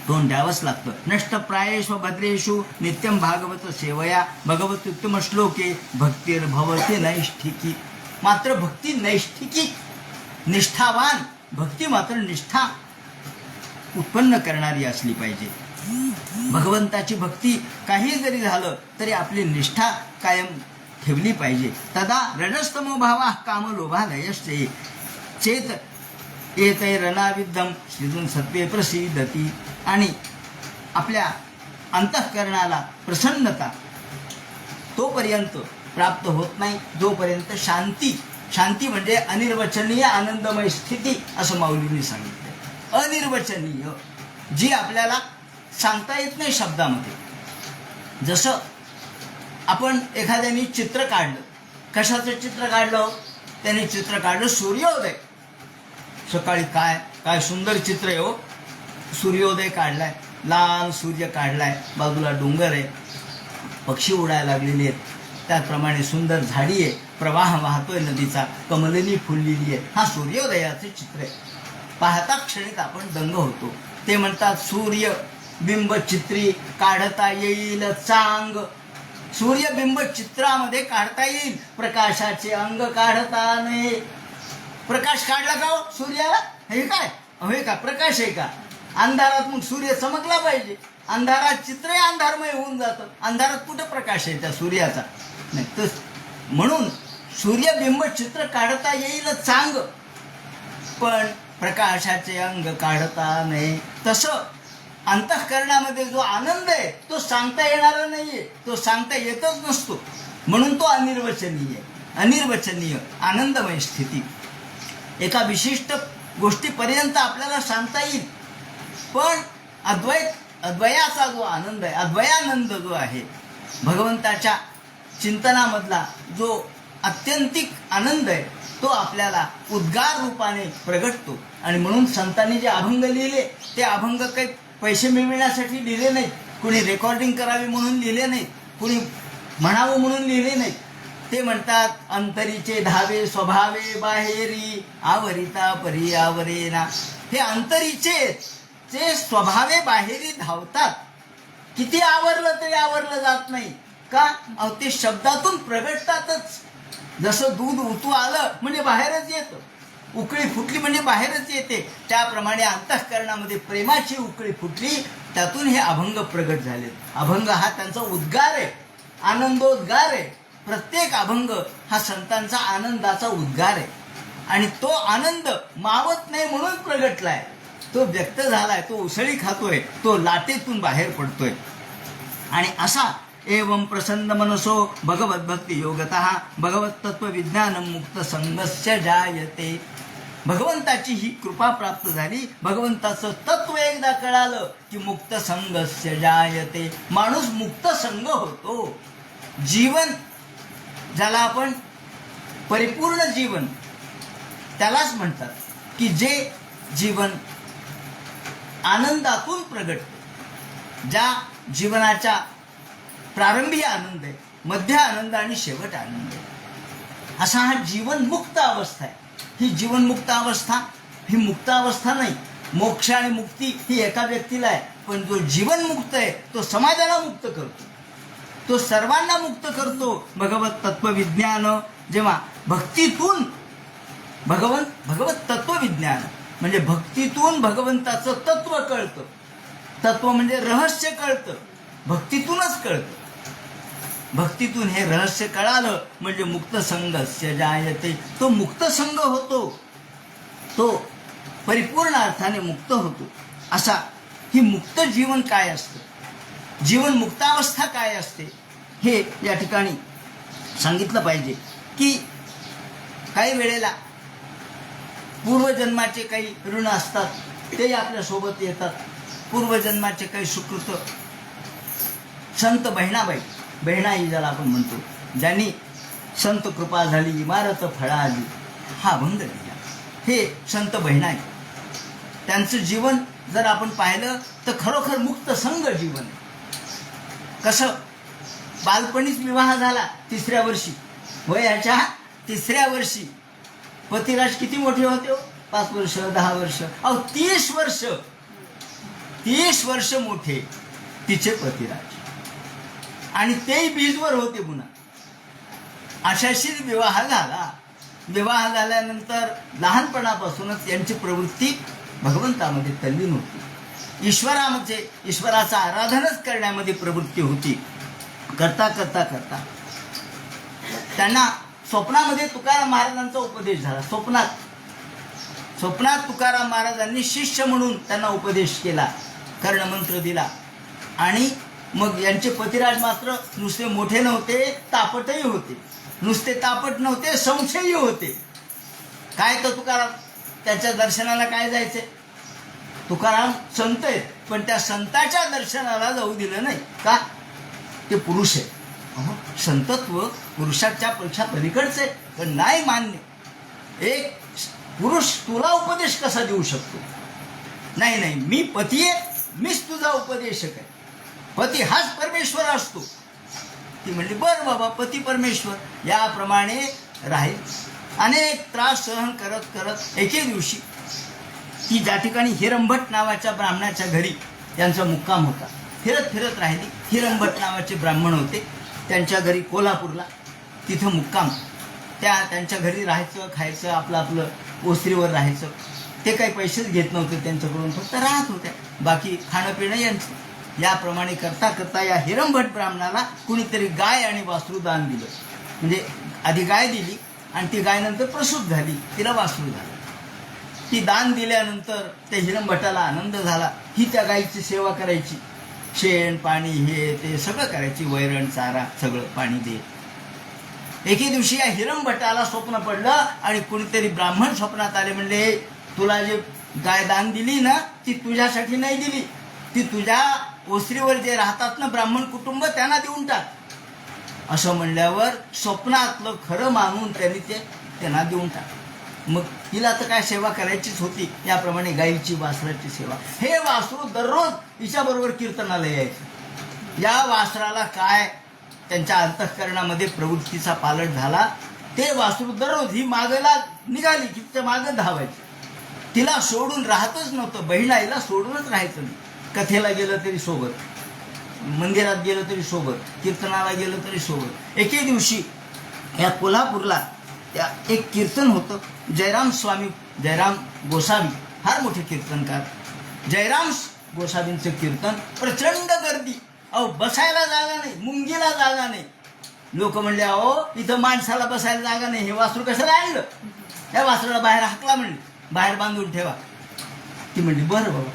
तोंड द्यावंच लागतं. नष्टप्रायेषु भद्रेषु नित्यं भागवत सेवया भगवत्युत्तम श्लोके भक्तिर्भवति नैष्ठिकी. मात्र भक्ती नैष्ठिकी, निष्ठावान भक्ती मात्र निष्ठा उत्पन्न करणारी असली पाहिजे. भगवंताची भक्ती काही जरी झालं तरी आपली निष्ठा कायम ठेवली पाहिजे. तदा रणस्तमो भावा काम लोभालयश्चे चेत येतै रणाविद्धम श्रीजून सत्वे प्रसिद्धती. आणि आपल्या अंतःकरणाला प्रसन्नता तोपर्यंत प्राप्त होत नाही जोपर्यंत शांती म्हणजे अनिर्वचनीय आनंदमय स्थिती असं माऊलींनी सांगितलं. अनिर्वचनीय जी आपल्याला सांगता येत नाही शब्दामध्ये. जसं आपण एखाद्याने चित्र काढलं, कशाचं चित्र काढलं? त्याने चित्र काढलं सूर्योदय. सकाळी काय सुंदर चित्र आहे हो. सूर्योदय काढलाय, लाल सूर्य काढलाय, बाजूला डोंगर आहे, पक्षी उडायला लागलेले आहेत, त्याचप्रमाणे सुंदर झाडी आहे, प्रवाह वाहतोय नदीचा, कमलनी फुललेली आहे. हा सूर्योदयाचे चित्र आहे. पाहता क्षणीत आपण दंग होतो. ते म्हणतात सूर्य बिंब चित्री काढता येईल चांग. सूर्यबिंब चित्रामध्ये काढता येईल, प्रकाशाचे अंग काढता नाही. प्रकाश काढला का हो सूर्याला? हे काय? हे का प्रकाश आहे का? अंधारात मग सूर्य चमकला पाहिजे. अंधारात चित्रही अंधारमय होऊन जातं. अंधारात कुठं प्रकाश आहे त्या सूर्याचा? नाही. तर म्हणून सूर्यबिंब चित्र काढता येईल चांग, पण प्रकाशाचे अंग काढता नये. तसं अंतःकरणामध्ये जो आनंद आहे तो सांगता येणारा नाहीये, तो सांगता येतच नसतो. म्हणून तो अनिर्वचनीय आनंदमय स्थिती एका विशिष्ट गोष्टीपर्यंत आपल्याला सांगता येईल. पण अद्वयाचा जो आनंद आहे, अद्वयानंद जो आहे, भगवंताच्या चिंतनामधला जो आत्यंतिक आनंद आहे, तो आपल्याला उद्गार रूपाने प्रगटतो. आणि म्हणून संतांनी जे अभंग लिहिले ते अभंग काही पैसे मिळविण्यासाठी लिहिले नाहीत, कुणी रेकॉर्डिंग करावी म्हणून लिहिले नाहीत, कुणी म्हणावं म्हणून लिहिले नाहीत. ते म्हणतात, अंतरीचे धावे स्वभावे बाहेरी आवरिता परी आवरेना. हे अंतरीचे जे स्वभावे बाहेरी धावतात, किती आवरलं तरी आवरलं जात नाही का? अहो ते शब्दातून प्रगटतातच. जसं दूध उतू आलं म्हणजे बाहेरच येतं, उकळी फुटली म्हणजे बाहेरच येते, त्याप्रमाणे अंतःकरणामध्ये प्रेमाची उकळी फुटली, त्यातून हे अभंग प्रगट झाले. अभंग हा त्यांचा उद्गार आहे, आनंदोद्गार आहे. प्रत्येक अभंग हा संतांचा आनंदाचा उद्गार आहे. आणि तो आनंद मावत नाही म्हणून प्रगटलाय, तो व्यक्त झालाय, तो उसळी खातोय, तो लाटेतून बाहेर पडतोय. आणि असा एवं प्रसन्न मनसो भगवत भक्ती योगतः भगवत तत्व विज्ञान मुक्त संगस्य जायते. भगवंताची ही कृपा प्राप्त झाली, भगवंताचं तत्व एकदा कळालं की मुक्त संगस्य जायते. माणूस मुक्त संग होतो. जीवन ज्याला आपण परिपूर्ण जीवन त्यालाच म्हणतात की जे जीवन आनंदातून प्रगटते. ज्या जीवनाच्या प्रारंभी आनंद आहे, मध्य आनंद आणि शेवट आनंद आहे, असा हा जीवनमुक्त अवस्था आहे. ही जीवनमुक्त अवस्था ही मुक्त अवस्था नाही. मोक्ष आणि मुक्ती ही एका व्यक्तीला आहे, पण जो जीवनमुक्त आहे तो समाजाला मुक्त करतो, तो सर्वांना मुक्त करतो. भगवत तत्वविज्ञान, जेव्हा भक्तीतून भगवत तत्वविज्ञान म्हणजे भक्तीतून भगवंताचं तत्व कळतं. तत्व म्हणजे रहस्य कळतं, भक्तीतूनच कळतं. भक्तीतून हे रहस्य कळालं म्हणजे मुक्त संगस्य जायते. तो मुक्त संग होतो, तो परिपूर्ण अर्थाने मुक्त होतो. असा ही मुक्त जीवन काय असतं, जीवन मुक्तावस्था काय असते, हे या ठिकाणी सांगितलं पाहिजे. की काही वेळेला पूर्वजन्माचे काही ऋण असतात, ते आपल्यासोबत येतात. पूर्वजन्माचे काही सुकृत. संत बहिणाई ज्याला आपण म्हणतो, ज्यांनी संत कृपा झाली इमारत फळाली, हा अभंग लिहिला. हे संत बहिणाई, त्यांचं जीवन जर आपण पाहिलं तर खरोखर मुक्त संग जीवन आहे. कसं बालपणीच विवाह झाला 3ऱ्या वर्षी, वयाच्या 3ऱ्या वर्षी. पतिराज किती मोठे होते? 5 वर्ष 10 वर्ष, अहो 30 वर्ष मोठे तिचे पतिराज, आणि तेही बीजवर होते पुन्हा. अशाशीच विवाह झाला. विवाह झाल्यानंतर लहानपणापासूनच यांची प्रवृत्ती भगवंतामध्ये तल्लीन होती. ईश्वराचा आराधनच करण्यामध्ये प्रवृत्ती होती. करता करता करता त्यांना स्वप्नामध्ये तुकाराम महाराजांचा उपदेश झाला. स्वप्नात तुकाराम महाराजांनी शिष्य म्हणून त्यांना उपदेश केला, कर्णमंत्र दिला. आणि मग यांचे पतिराज मात्र नुसते मोठे नव्हते, तापटही होते. नुसते तापट नव्हते, संशयही होते. काय तर तुकाराम, त्याच्या दर्शनाला काय जायचे? तुकाराम संत आहेत, पण त्या संताच्या दर्शनाला जाऊ दिलं नाही का? ते पुरुष आहे. संतत्व पुरुषाच्या पेक्षा पलीकडचे, पण नाही मान्य. एक पुरुष तुला उपदेश कसा देऊ शकतो? नाही, मी पती आहे, मीच तुझा उपदेशक आहे. पती हाच परमेश्वर असतो. ती म्हणली, बरं बाबा, पती परमेश्वर. याप्रमाणे राहील. अनेक त्रास सहन करत करत एके दिवशी ती ज्या ठिकाणी हिरंभट नावाच्या ब्राह्मणाच्या घरी त्यांचा मुक्काम होता, फिरत राहिली. हिरंभट नावाचे ब्राह्मण होते, त्यांच्या घरी कोल्हापूरला. तिथं मुक्काम. त्यांच्या घरी राहायचं, खायचं, आपलं ओसरीवर राहायचं. ते काही पैसेच घेत नव्हते त्यांच्याकडून, फक्त राहत होत्या, बाकी खाणं पिणं यांचं. याप्रमाणे करता करता या हिरंभट ब्राह्मणाला कुणीतरी गाय आणि वासरू दान दिलं. म्हणजे आधी गाय दिली आणि ती गाय नंतर प्रसूत झाली, तिला वासरू झालं. ती दान दिल्यानंतर त्या हिरंभटाला आनंद झाला. ही त्या गायीची सेवा करायची, शेण पाणी हे ते सगळं करायची, वैरण चारा सगळं पाणी दे. एके दिवशी या हिरंभटाला स्वप्न पडलं आणि कुणीतरी ब्राह्मण स्वप्नात आले, म्हणले तुला जे गाय दान दिली ना ती तुझ्यासाठी नाही दिली, ती तुझ्या ओसरीवर जे राहतात ना ब्राह्मण कुटुंब त्यांना देऊन टाक. असं म्हणल्यावर स्वप्नातलं खरं मानून त्यांना देऊन टाक. मग तिला तर काय सेवा करायचीच होती, याप्रमाणे गायीची वासराची सेवा. हे वासरू दररोज हिच्याबरोबर कीर्तनाला यायचं. या वासराला काय त्यांच्या अंतःकरणामध्ये प्रवृत्तीचा पालट झाला, ते वासरू दररोज ही मागेला निघाली की तिच्या मागं धावायची. तिला सोडून राहतच नव्हतं, बहिणाईला सोडूनच राहायचं नाही. कथेला गेलं तरी सोबत, मंदिरात गेलं तरी सोबत, कीर्तनाला गेलं तरी सोबत. एके दिवशी या कोल्हापूरला त्या एक कीर्तन होतं. जयराम गोसावी फार मोठे कीर्तनकार. जयराम गोसावींचं कीर्तन, प्रचंड गर्दी. अहो बसायला जागा नाही, मुंगीला जागा नाही. लोक म्हणले अहो इथं माणसाला बसायला जागा नाही, हे वासरू कशाला आणलं? त्या वासरूला बाहेर हाकला म्हणले, बाहेर बांधून ठेवा. ती म्हणली बरं बाबा.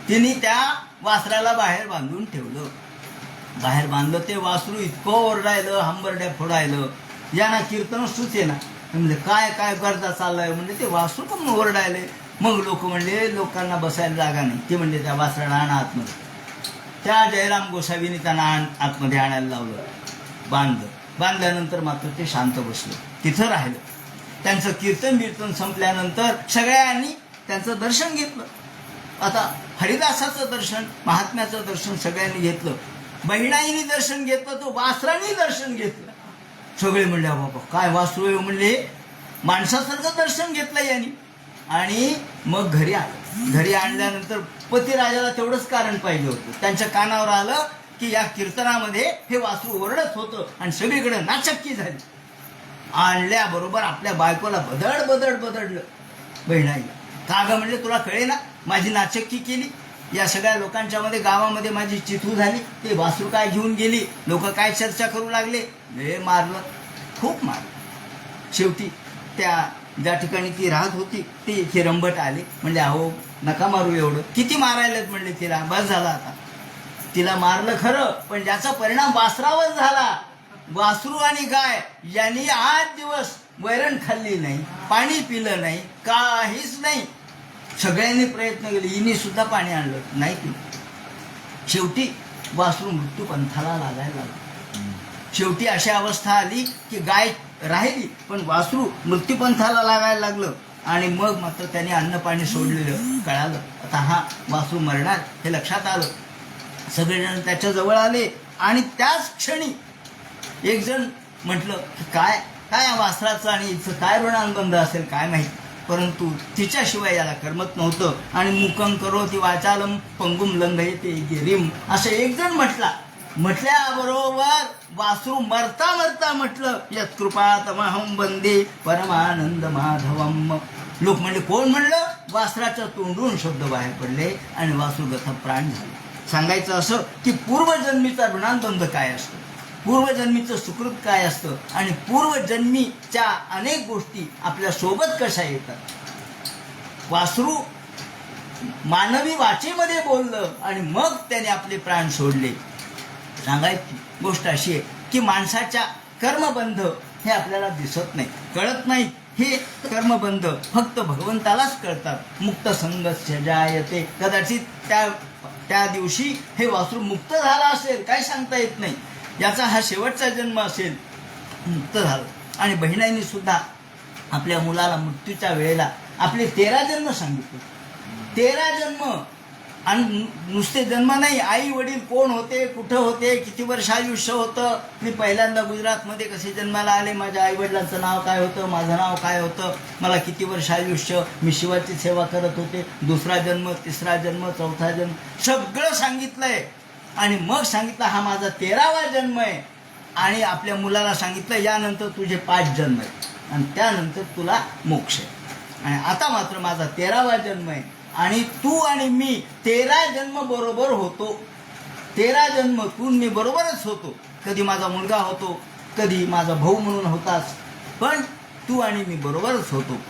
तिने त्या वासराला बाहेर बांधून ठेवलं. बाहेर बांधलं, ते वासरू इतकं ओरडायलं, हंबरड्या फोडायलं, यांना कीर्तन सुचे ना. म्हणजे काय काय गरजा चाललाय, म्हणजे ते वासरू पण ओरडायले. मग लोक म्हणले लोकांना बसायला जागा नाही. ते म्हणले त्या वासराला आणा आतमध्ये. त्या जयराम गोसावीने त्यांना आतमध्ये आणायला लावलं, बांधल्यानंतर मात्र ते शांत बसले, तिथं राहिलं. त्यांचं कीर्तन संपल्यानंतर सगळ्यांनी त्यांचं दर्शन घेतलं. आता हरिदासाचं दर्शन, महात्म्याचं दर्शन सगळ्यांनी घेतलं. बहिणाईनी दर्शन घेतलं, तो वासरांनी दर्शन घेतलं. सगळे म्हणले बाबा काय वासरू आहे, म्हणले माणसासारखं दर्शन घेतलं यांनी. आणि मग घरी आलं. घरी आणल्यानंतर पतिराजाला तेवढंच कारण पाहिजे होतं. त्यांच्या कानावर आलं की या कीर्तनामध्ये हे वासरू ओरडत होतं आणि सगळीकडे नाचक्की झाली. आणल्याबरोबर आपल्या बायकोला बदडलं बहिणाईला. का ग म्हणले तुला कळे ना माझी नाचक्की केली, या सगळ्या लोकांच्या मध्ये गावामध्ये माझी चिथू झाली, ते वासरू काय घेऊन गेली, लोक काय चर्चा करू लागले, हे मारलं, खूप मारलं. शेवटी त्या ज्या ठिकाणी ती राहत होती ते हिरंभट आले. म्हणले अहो नका मारू, एवढं किती मारायलेत म्हणले, तिला बस झाला आता. तिला मारलं खरं, पण ज्याचा परिणाम वासरावर झाला. वासरू आणि गाय यांनी 8 दिवस वैरण खाल्ली नाही, पाणी पिलं नाही, काहीच नाही. सगळ्यांनी प्रयत्न केले, हिने सुद्धा पाणी आणलं नाही पिलं. शेवटी वासरू मृत्यूपंथाला लागायला लागलं. शेवटी अशी अवस्था आली की गाय राहिली पण वासरू मृत्यूपंथाला लागायला लागलं. आणि मग मात्र त्याने अन्न पाणी सोडलेलं कळालं. आता हा वासरू मरणार हे लक्षात आलं. सगळेजण त्याच्या जवळ आले आणि त्याच क्षणी एक जण म्हटलं काय काय वासराचं आणि हिचं काय ऋणानुबंध असेल काय माहिती, परंतु तिच्याशिवाय याला करमत नव्हतं. आणि मुकं करोति वाचालम पंगुम लंघयते गिरिम असं एक जण म्हटल्याबरोबर वासरू मरता म्हटलं यत्कृपा तमहं वंदे परमानंद माधवम. लोक म्हणले कोण म्हणलं, वासराच्या तोंडून शब्द बाहेर पडले आणि वासरू गतप्राण झाले. सांगायचं असं की पूर्वजन्मीचा ऋणानुबंध काय असतो, पूर्वजन्मीचं सुकृत काय असतं आणि पूर्वजन्मीच्या अनेक गोष्टी आपल्या सोबत कशा येतात. वासरू मानवी वाचेमध्ये बोललं आणि मग त्याने आपले प्राण सोडले. सांगायची गोष्ट अशी आहे की माणसाच्या कर्मबंध हे आपल्याला दिसत नाही, कळत नाही. हे कर्मबंध फक्त भगवंतालाच कळतात. मुक्त संगस्य जायते, कदाचित त्या दिवशी हे वासरू मुक्त झाला असेल, काय सांगता येत नाही. याचा हा शेवटचा जन्म असेल, मुक्त झालं. आणि बहिणाईने सुद्धा आपल्या मुलाला मृत्यूच्या वेळेला आपले 13 जन्म सांगितले. 13 जन्म. आणि नुसते जन्म नाही, आई वडील कोण होते, कुठं होते, किती वर्ष आयुष्य होतं, मी पहिल्यांदा गुजरातमध्ये कसे जन्माला आले, माझ्या आईवडिलांचं नाव काय होतं, माझं नाव काय होतं, मला किती वर्ष आयुष्य, मी शिवाची सेवा करत होते, 2रा जन्म, 3रा जन्म, 4था जन्म, सगळं सांगितलंय. आणि मग सांगितलं हा माझा 13वा जन्म आहे. आणि आपल्या मुलाला सांगितलं यानंतर तुझे 5 जन्म आहेत आणि त्यानंतर तुला मोक्ष आहे. आणि आता मात्र माझा 13वा जन्म आहे आणि तू आणि मी 13 जन्म बरोबर होतो. 13 जन्म तू मी बरोबरच होतो. कधी माझा मुलगा होतो, कधी माझा भाऊ म्हणून होतास, पण तू आणि मी बरोबरच होतो.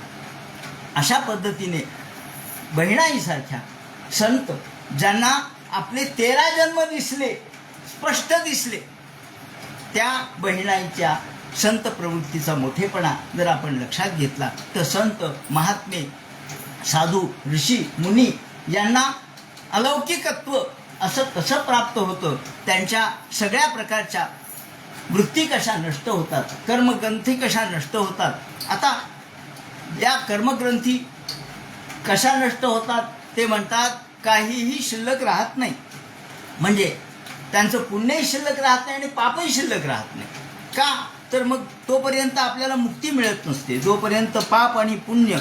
अशा पद्धतीने बहिणाईसारख्या संत ज्यांना आपले 13 जन्म दिसले, स्पष्ट दिसले, त्या बहिणाईच्या संत प्रवृत्तीचा मोठेपणा जर आपण लक्षात घेतला तर संत महात्मे, साधू, ऋषी, मुनी यांना अलौकिकत्व असं कसं प्राप्त होतं, त्यांच्या सगळ्या प्रकारच्या वृत्ती कशा नष्ट होतात, कर्मग्रंथी कशा नष्ट होतात. आता या कर्मग्रंथी कशा नष्ट होतात ते म्हणतात काहीही शिल्लक राहत नाही. म्हणजे त्यांचं पुण्यही शिल्लक राहत नाही आणि पापही शिल्लक राहत नाही. का तर मग तोपर्यंत आपल्याला मुक्ती मिळत नसते. जोपर्यंत पाप आणि पुण्य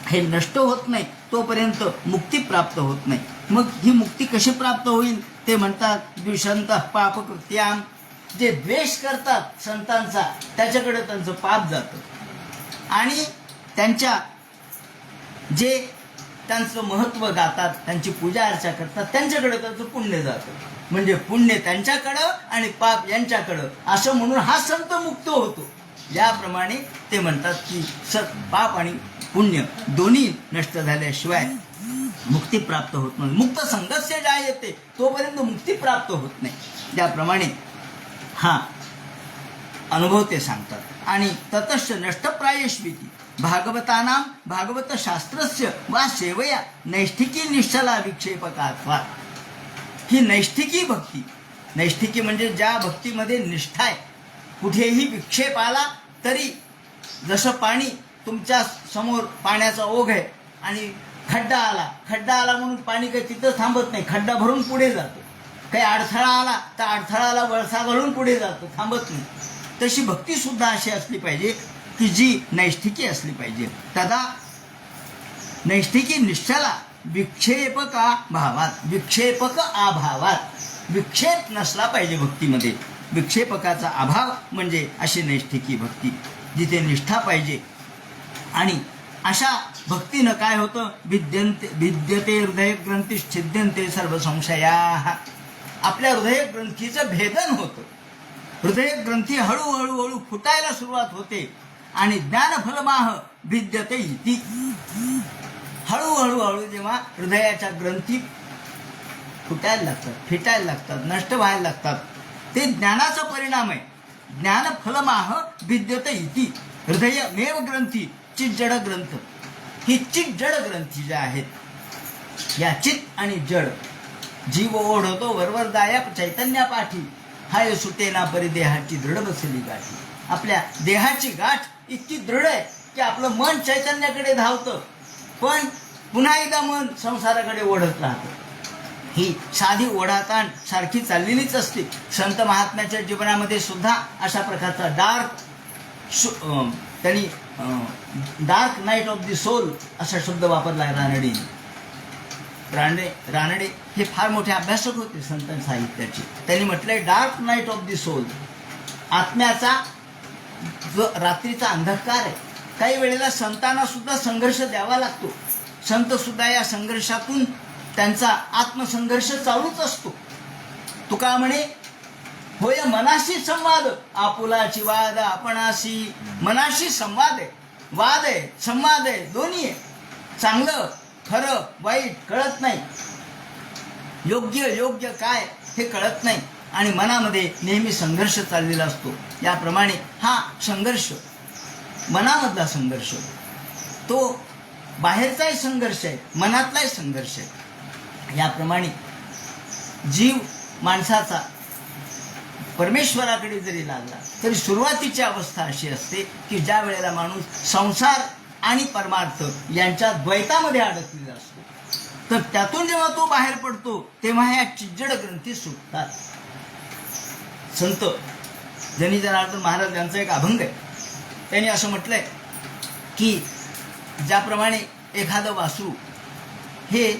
हे नष्ट होत नाही तोपर्यंत मुक्ती प्राप्त होत नाही. मग ही मुक्ती कशी प्राप्त होईल ते म्हणतात द्विषंत पापकृत्याम. जे द्वेष करतात संतांचा त्याच्याकडे त्यांचं पाप जातं आणि त्यांच्या जे त्यांचं महत्त्व गातात, त्यांची पूजा अर्चा करतात, त्यांच्याकडे त्यांचं पुण्य जातं. म्हणजे पुण्य त्यांच्याकडं आणि पाप यांच्याकडं असं म्हणून हा संत मुक्त होतो. याप्रमाणे ते म्हणतात की पाप आणि पुण्य दोन्ही नष्ट झाल्याशिवाय मुक्ती प्राप्त होत नाही. मुक्त संघर्ष ज्या येते तोपर्यंत मुक्ती प्राप्त होत नाही. त्याप्रमाणे हा अनुभव ते सांगतात. आणि ततश्च नष्टप्रायेष्विती भागवतानां भागवत शास्त्रस्य वा सेवया नैष्ठिकी निश्चला विक्षेपकात्वा. ही नैष्ठिकी भक्ती, नैष्ठिकी म्हणजे ज्या भक्तीमध्ये निष्ठा आहे, कुठेही विक्षेप आला तरी, जसं पाणी तुमच्या समोर पाण्याचा ओघ आहे आणि खड्डा आला म्हणून पाणी काही तिथं थांबत नाही, खड्डा भरून पुढे जातो. काही अडथळा आला तर अडथळाला वळसा घालून पुढे जातो, थांबत नाही. तशी भक्ती सुद्धा अशी असली पाहिजे की जी नैष्ठिकी असली पाहिजे. तदा नैष्ठिकी निश्चला विक्षेपका भावात, विक्षेपक अभावात, विक्षेप नसला पाहिजे भक्तीमध्ये. विक्षेपकाचा अभाव म्हणजे अशी नैष्ठिकी भक्ती जिथे निष्ठा पाहिजे. आणि अशा भक्तीनं काय होतं, विद्यते हृदयग्रंथी छिद्यन्ते सर्व संशया. आपल्या हृदयग्रंथीचं भेदन होतं. हृदयग्रंथी हळूहळू फुटायला सुरुवात होते आणि ज्ञानफलमाह भिद्यते इति. हळूहळू जेव्हा हृदयाच्या ग्रंथी फुटायला लागतात, फिटायला लागतात, नष्ट व्हायला लागतात, ते ज्ञानाचा परिणाम आहे. ज्ञानफलमाह भिद्यते इति. हृदयमेव ग्रंथी चिज्जड ग्रंथ. ही चिज्जड ग्रंथी ज्या आहेत, या चित आणि जड, जीव ओढतो वरवर दाया चैतन्या पाठी, हाय सुटेना परिदेहाची दृढ बसली गाठी. आपल्या देहाची गाठ इतकी दृढ आहे की आपलं मन चैतन्याकडे धावतं, पण पुन्हा एकदा मन संसाराकडे ओढत राहतं. ही साधी ओढाताण सारखी चाललेलीच असते. संत महात्म्याच्या जीवनामध्ये सुद्धा अशा प्रकारचा त्यांनी dark night of the soul असा शब्द वापरला आहे रानडे हे फार मोठे अभ्यासक होते संत साहित्याचे. त्यांनी म्हटलंय dark night of the soul. आत्म्याचा जो रात्रीचा अंधकार आहे. काही वेळेला संतांना सुद्धा संघर्ष द्यावा लागतो. संत सुद्धा या संघर्षातून त्यांचा आत्मसंघर्ष चालूच असतो. तुका म्हणे होय मनाशी संवाद, आपुलाची वाद आपणाशी. मनाशी संवाद आहे, वाद आहे, संवाद आहे, दोन्ही आहे. चांगलं खरं वाईट कळत नाही, योग्य काय हे कळत नाही आणि मनामध्ये नेहमी संघर्ष चाललेला असतो. याप्रमाणे हा संघर्ष, मनामधला संघर्ष, तो बाहेरचाही संघर्ष आहे, मनातलाही संघर्ष आहे. याप्रमाणे जीव माणसाचा परमेश्वराकडे जरी लागला तरी सुरुवातीची अवस्था अशी असते की ज्या वेळेला माणूस संसार आणि परमार्थ यांच्या द्वैतामध्ये अडकलेला असतो, तर त्यातून जेव्हा तो बाहेर पडतो तेव्हा या चिज्जड ग्रंथी सुटतात. संत जनी जनार्दन महाराज यांचा एक अभंग आहे. त्यांनी असं म्हटलंय की ज्याप्रमाणे एखादं वासरू हे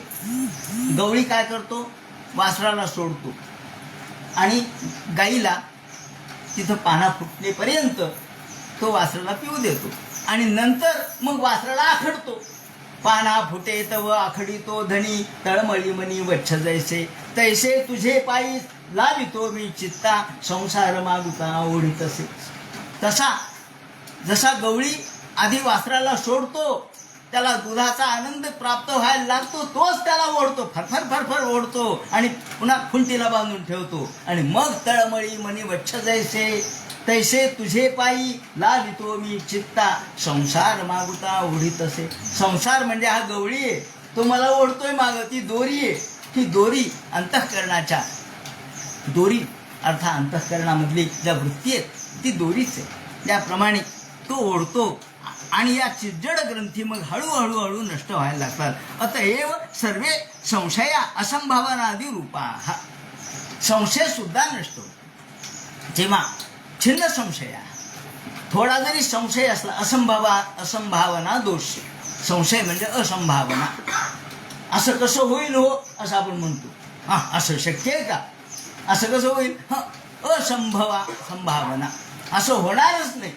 गवळी काय करतो, वासराला सोडतो आणि गाईला तिथं पाना फुटणेपर्यंत तो वासराला पिऊ देतो आणि नंतर मग वासराला आखडतो. पाना फुटे तव आखडितो धनी, तळमळी मनी वच्छ जैसे, तैसे तुझे पायी लावितो मी चित्ता, संसार मागुता ओढीतसे. जसा गवळी आधी वासराला सोडतो, त्याला दुधाचा आनंद प्राप्त व्हायला लागतो, तोच त्याला ओढतो, फरफर फरफर ओढतो आणि पुन्हा खुंटीला बांधून ठेवतो. आणि मग तळमळी मनी वच्छ जैसे, तैसे तुझे पायी लावितो मी चित्ता, संसार मागुता ओढीतसे. संसार म्हणजे हा गवळी आहे, तो मला ओढतोय माग. ती दोरी आहे, ती दोरी अंतःकरणाच्या दोरी अर्थात अंतःकरणामधली ज्या वृत्ती आहेत ती दोरीच आहे. त्याप्रमाणे तो ओढतो आणि या चिज्जड ग्रंथी मग हळूहळू नष्ट व्हायला लागतात. अतएव सर्वे संशया असंभावनादी रूपा. संशय सुद्धा नष्ट होतो जेव्हा छिन्न संशया, थोडा जरी संशय असला, असंभावना दोष. संशय म्हणजे असंभावना. असं कसं होईल हो असं आपण म्हणतो. असं शक्य आहे का, असं कसं होईल, संभावना, असं होणारच नाही.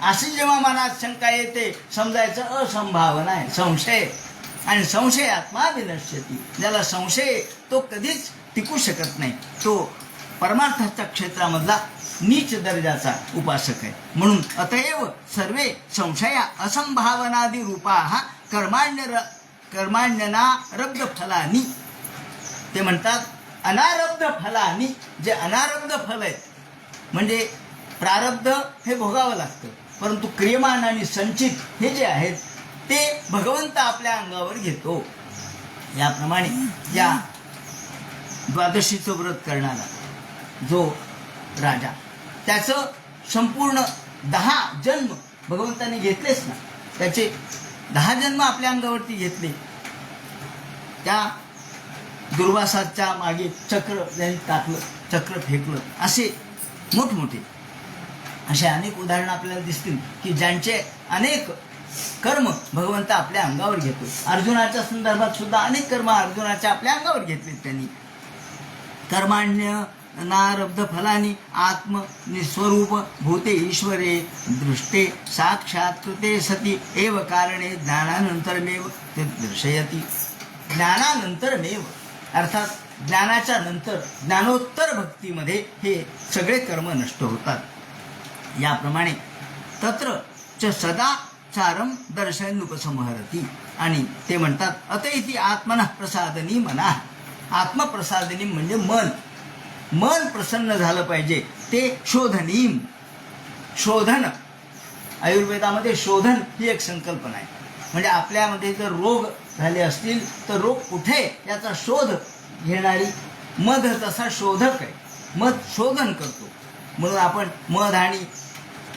अशी जेव्हा मनात शंका येते समजायचं असंभावना आहे, संशय. आणि संशयात्मा विनश्यती. ज्याला संशय तो कधीच टिकू शकत नाही, तो परमार्थाच्या क्षेत्रामधला नीच दर्जाचा उपासक आहे. म्हणून अतएव सर्वे संशया असंभावनादी रूपा कर्माण्यनारब्ध फलानी. ते म्हणतात अनारब्ध फलानी. जे अनारब्ध फल आहेत म्हणजे प्रारब्ध हे भोगावं लागतं, परंतु क्रियमान आणि संचित हे जे आहेत ते भगवंत आपल्या अंगावर घेतो. याप्रमाणे या द्वादशीचं व्रत करणारा जो राजा, त्याचं संपूर्ण 10 जन्म भगवंताने घेतलेच ना. त्याचे 10 जन्म आपल्या अंगावरती घेतले. त्या दुर्वासाच्या मागे चक्र त्यांनी टाकलं, चक्र फेकलं, असे मोठमोठे असे अनेक उदाहरणं आपल्याला दिसतील की ज्यांचे अनेक कर्म भगवंत आपल्या अंगावर घेतो. अर्जुनाच्या संदर्भात सुद्धा अनेक कर्म अर्जुनाच्या आपल्या अंगावर घेतलेत त्यांनी. कर्माण्य नारब्ध फलानी आत्म निस्वरूप भूते ईश्वरे दृष्टे साक्षात कृते सती एव कारणे ज्ञानानंतरमेव ते दर्शयती. ज्ञानानंतरमेव अर्थात ज्ञानाच्या नंतर ज्ञानोत्तर भक्तीमध्ये हे सगळे कर्म नष्ट होतात. याप्रमाणे तत्र च सदा चारम दर्शनुपसंहरती. आणि ते म्हणतात अतैति आत्मनः प्रसादनी मना. आत्मप्रसादनी म्हणजे मन प्रसन्न झालं पाहिजे. ते शोधनीम, शोधन. आयुर्वेदामध्ये शोधन ही एक संकल्पना आहे. म्हणजे आपल्यामध्ये जर रोग झाले असतील तर रोग कुठे याचा शोध घेणारी मध तसा शोधक आहे. मध शोधन करतो. म्हणून आपण मध आणि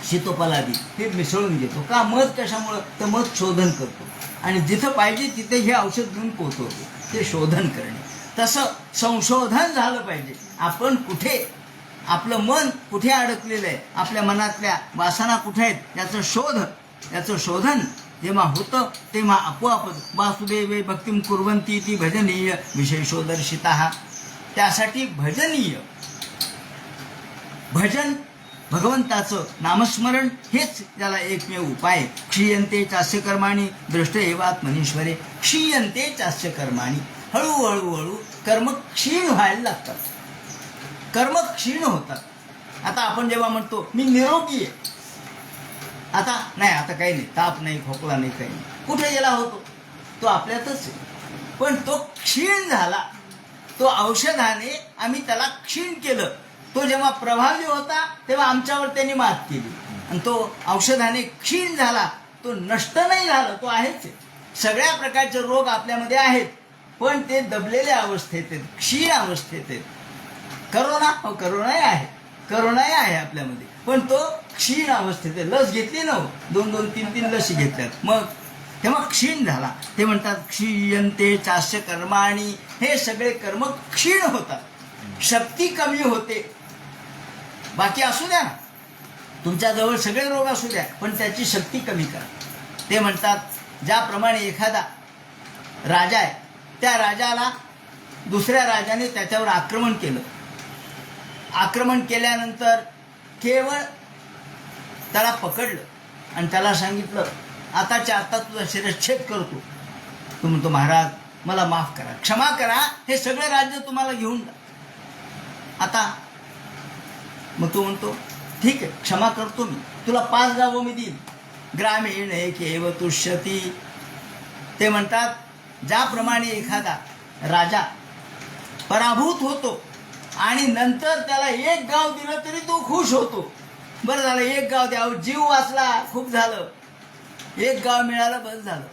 शीतोपलादी हे मिसळून घेतो का? मध कशामुळं? तर मध शोधन करतो आणि जिथं पाहिजे तिथे हे औषध घेऊन पोचवतो. ते शोधन करणे. तसं संशोधन झालं पाहिजे. आपण कुठे, आपलं मन कुठे अडकलेलं आहे, आपल्या मनातल्या वासना कुठे आहेत याचं शोधन जेव्हा होतं तेव्हा आपोआपच वासुदेवे भक्तिम कुर्वंती ती भजनीय विशेषोदर्शिता. त्यासाठी भजनीय भजन, भगवंताचं नामस्मरण हेच त्याला एकमेव उपाय. क्षीयंते चास्य कर्माणी दृष्ट एवात्मनीश्वरे. क्षीयंते चास्य कर्माणी. हळूहळू कर्म क्षीण व्हायला लागतात, कर्म क्षीण होतात. आता आपण जेव्हा म्हणतो मी निरोगी आहे, आता नाही, आता काही नाही, ताप नाही, खोकला नाही, काही नाही, कुठे गेला होतो? तो आपल्यातच आहे. पण तो क्षीण झाला, तो औषधाने आम्ही त्याला क्षीण केलं. तो जेव्हा प्रभावी होता तेव्हा आमच्यावर त्यांनी मात केली आणि तो औषधाने क्षीण झाला. तो नष्ट नाही झाला, तो आहेच. सगळ्या प्रकारचे रोग आपल्यामध्ये आहेत पण ते दबलेल्या अवस्थेत आहेत, क्षीण अवस्थेत आहेत. करोनाही आहे आपल्यामध्ये, पण तो क्षीण अवस्थेत आहे. लस घेतली ना, 2-2, 3-3 लसी घेतल्यात, मग तेव्हा क्षीण झाला. ते म्हणतात क्षीयंते चास्य कर्माणी. हे सगळे कर्म क्षीण होतात, शक्ती कमी होते. बाकी असू द्या ना, तुमच्याजवळ सगळे रोग असू द्या, पण त्याची शक्ती कमी करा. ते म्हणतात ज्याप्रमाणे एखादा राजा आहे, त्या राजाला दुसऱ्या राजाने त्याच्यावर आक्रमण केलं. आक्रमण केल्यानंतर केवळ त्याला पकडलं आणि त्याला सांगितलं आताच्या आता तुझा शिरच्छेद करतो. तो म्हणतो महाराज मला माफ करा, क्षमा करा, हे सगळं राज्य तुम्हाला घेऊन जा. आता मग तो म्हणतो ठीक आहे, क्षमा करतो मी, तुला 5 गावं मी देईन. ग्रामीण एकेव तुष्यती. ते म्हणतात ज्याप्रमाणे एखादा राजा पराभूत होतो आणि नंतर त्याला 1 गाव दिलं तरी तो खुश होतो. बरं झालं 1 गाव द्यावं, जीव वाचला, खूप झालं, 1 गाव मिळालं, बस झालं.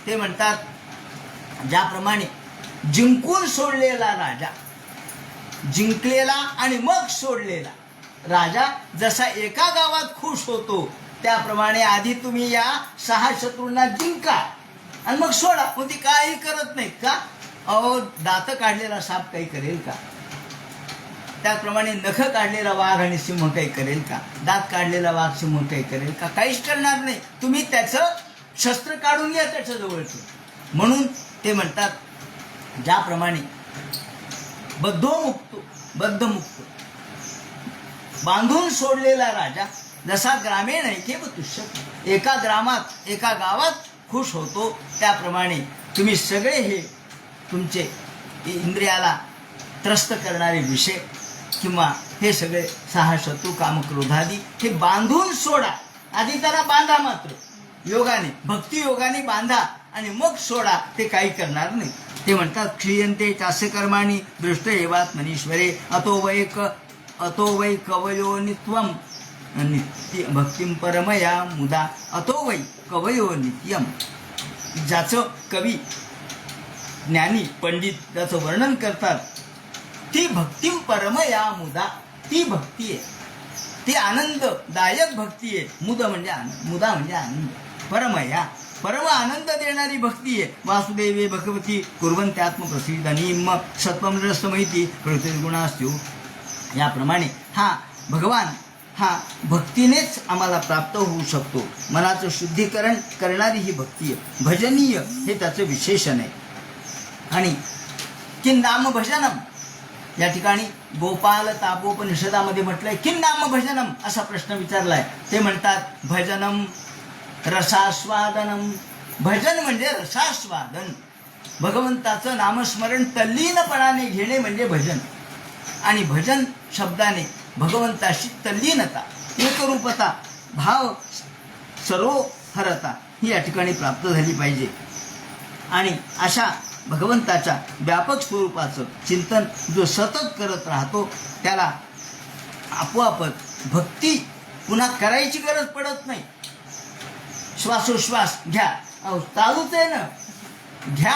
ते म्हणतात ज्याप्रमाणे जिंकून सोडलेला राजा, जिंकलेला आणि मग सोडलेला राजा जसा एका गावात खुश होतो, त्याप्रमाणे आधी तुम्ही या 6 शत्रूंना जिंका आणि मग सोडा. मग ती काही करत नाहीत का? अहो दात काढलेला साप काही करेल का? त्याचप्रमाणे नख काढलेला वाघ आणि सिंह काही करेल का? दात काढलेला वाघ सिंह काही करेल का? काहीच करणार नाही. तुम्ही त्याचं शस्त्र काढून घ्या त्याच्या जवळचं. म्हणून ते म्हणतात ज्याप्रमाणे बद्धमुक्त बांधून सोडलेला राजा जसा ग्रामीण ऐकेव तुष्य, एका ग्रामात एका गावात खुश होतो, त्याप्रमाणे तुम्ही सगळे हे तुमचे इंद्रियाला त्रस्त करणारे विषय किंवा हे सगळे 6 शत्रू कामक्रोधादी हे बांधून सोडा. आधी त्याला बांधा, मात्र योगाने, भक्ती योगाने बांधा आणि मग सोडा. ते काही करणार नाही. ते म्हणतात क्षीयन्ते चास्य कर्माणि दृष्ट एवात मनीश्वरे अतो वै कवयो नित्यम नित्य भक्तिम परमया मुदा. अतो वै कवयो नित्यम. ज्याचं कवी ज्ञानी पंडित ज्याचं वर्णन करतात ती भक्तिम परमया मुदा, ती भक्ती आहे, ती आनंददायक भक्ती आहे. मुदा म्हणजे आनंद, परमया परम आनंद देणारी भक्ती आहे. वासुदेवे भगवती कुर्वन्त्यात्मप्रसीदनीम सत्वम रसमैती प्रकृतिर्गुणास्यु. याप्रमाणे हा भगवान हा भक्तीनेच आम्हाला प्राप्त होऊ शकतो. मनाचं शुद्धीकरण करणारी ही भक्ती आहे. भजनीय हे त्याचं विशेषण आहे. आणि किं नाम भजनम, या ठिकाणी गोपाल तापोपनिषदामध्ये म्हटलंय किं नाम भजनम असा प्रश्न विचारलाय. ते म्हणतात भजनम रसास्वादनम. भजन म्हणजे रसास्वादन, भगवंताचं नामस्मरण तल्लीनपणाने घेणे म्हणजे भजन. आणि भजन शब्दाने भगवंताशी तल्लीनता, एकरूपता, भाव सरोहरता ही या ठिकाणी प्राप्त झाली पाहिजे. आणि अशा भगवंताच्या व्यापक स्वरूपाचं चिंतन जो सतत करत राहतो त्याला आपोआपच भक्ती पुन्हा करायची गरज पडत नाही. श्वासोश्वास घ्या, चालूच आहे ना, घ्या.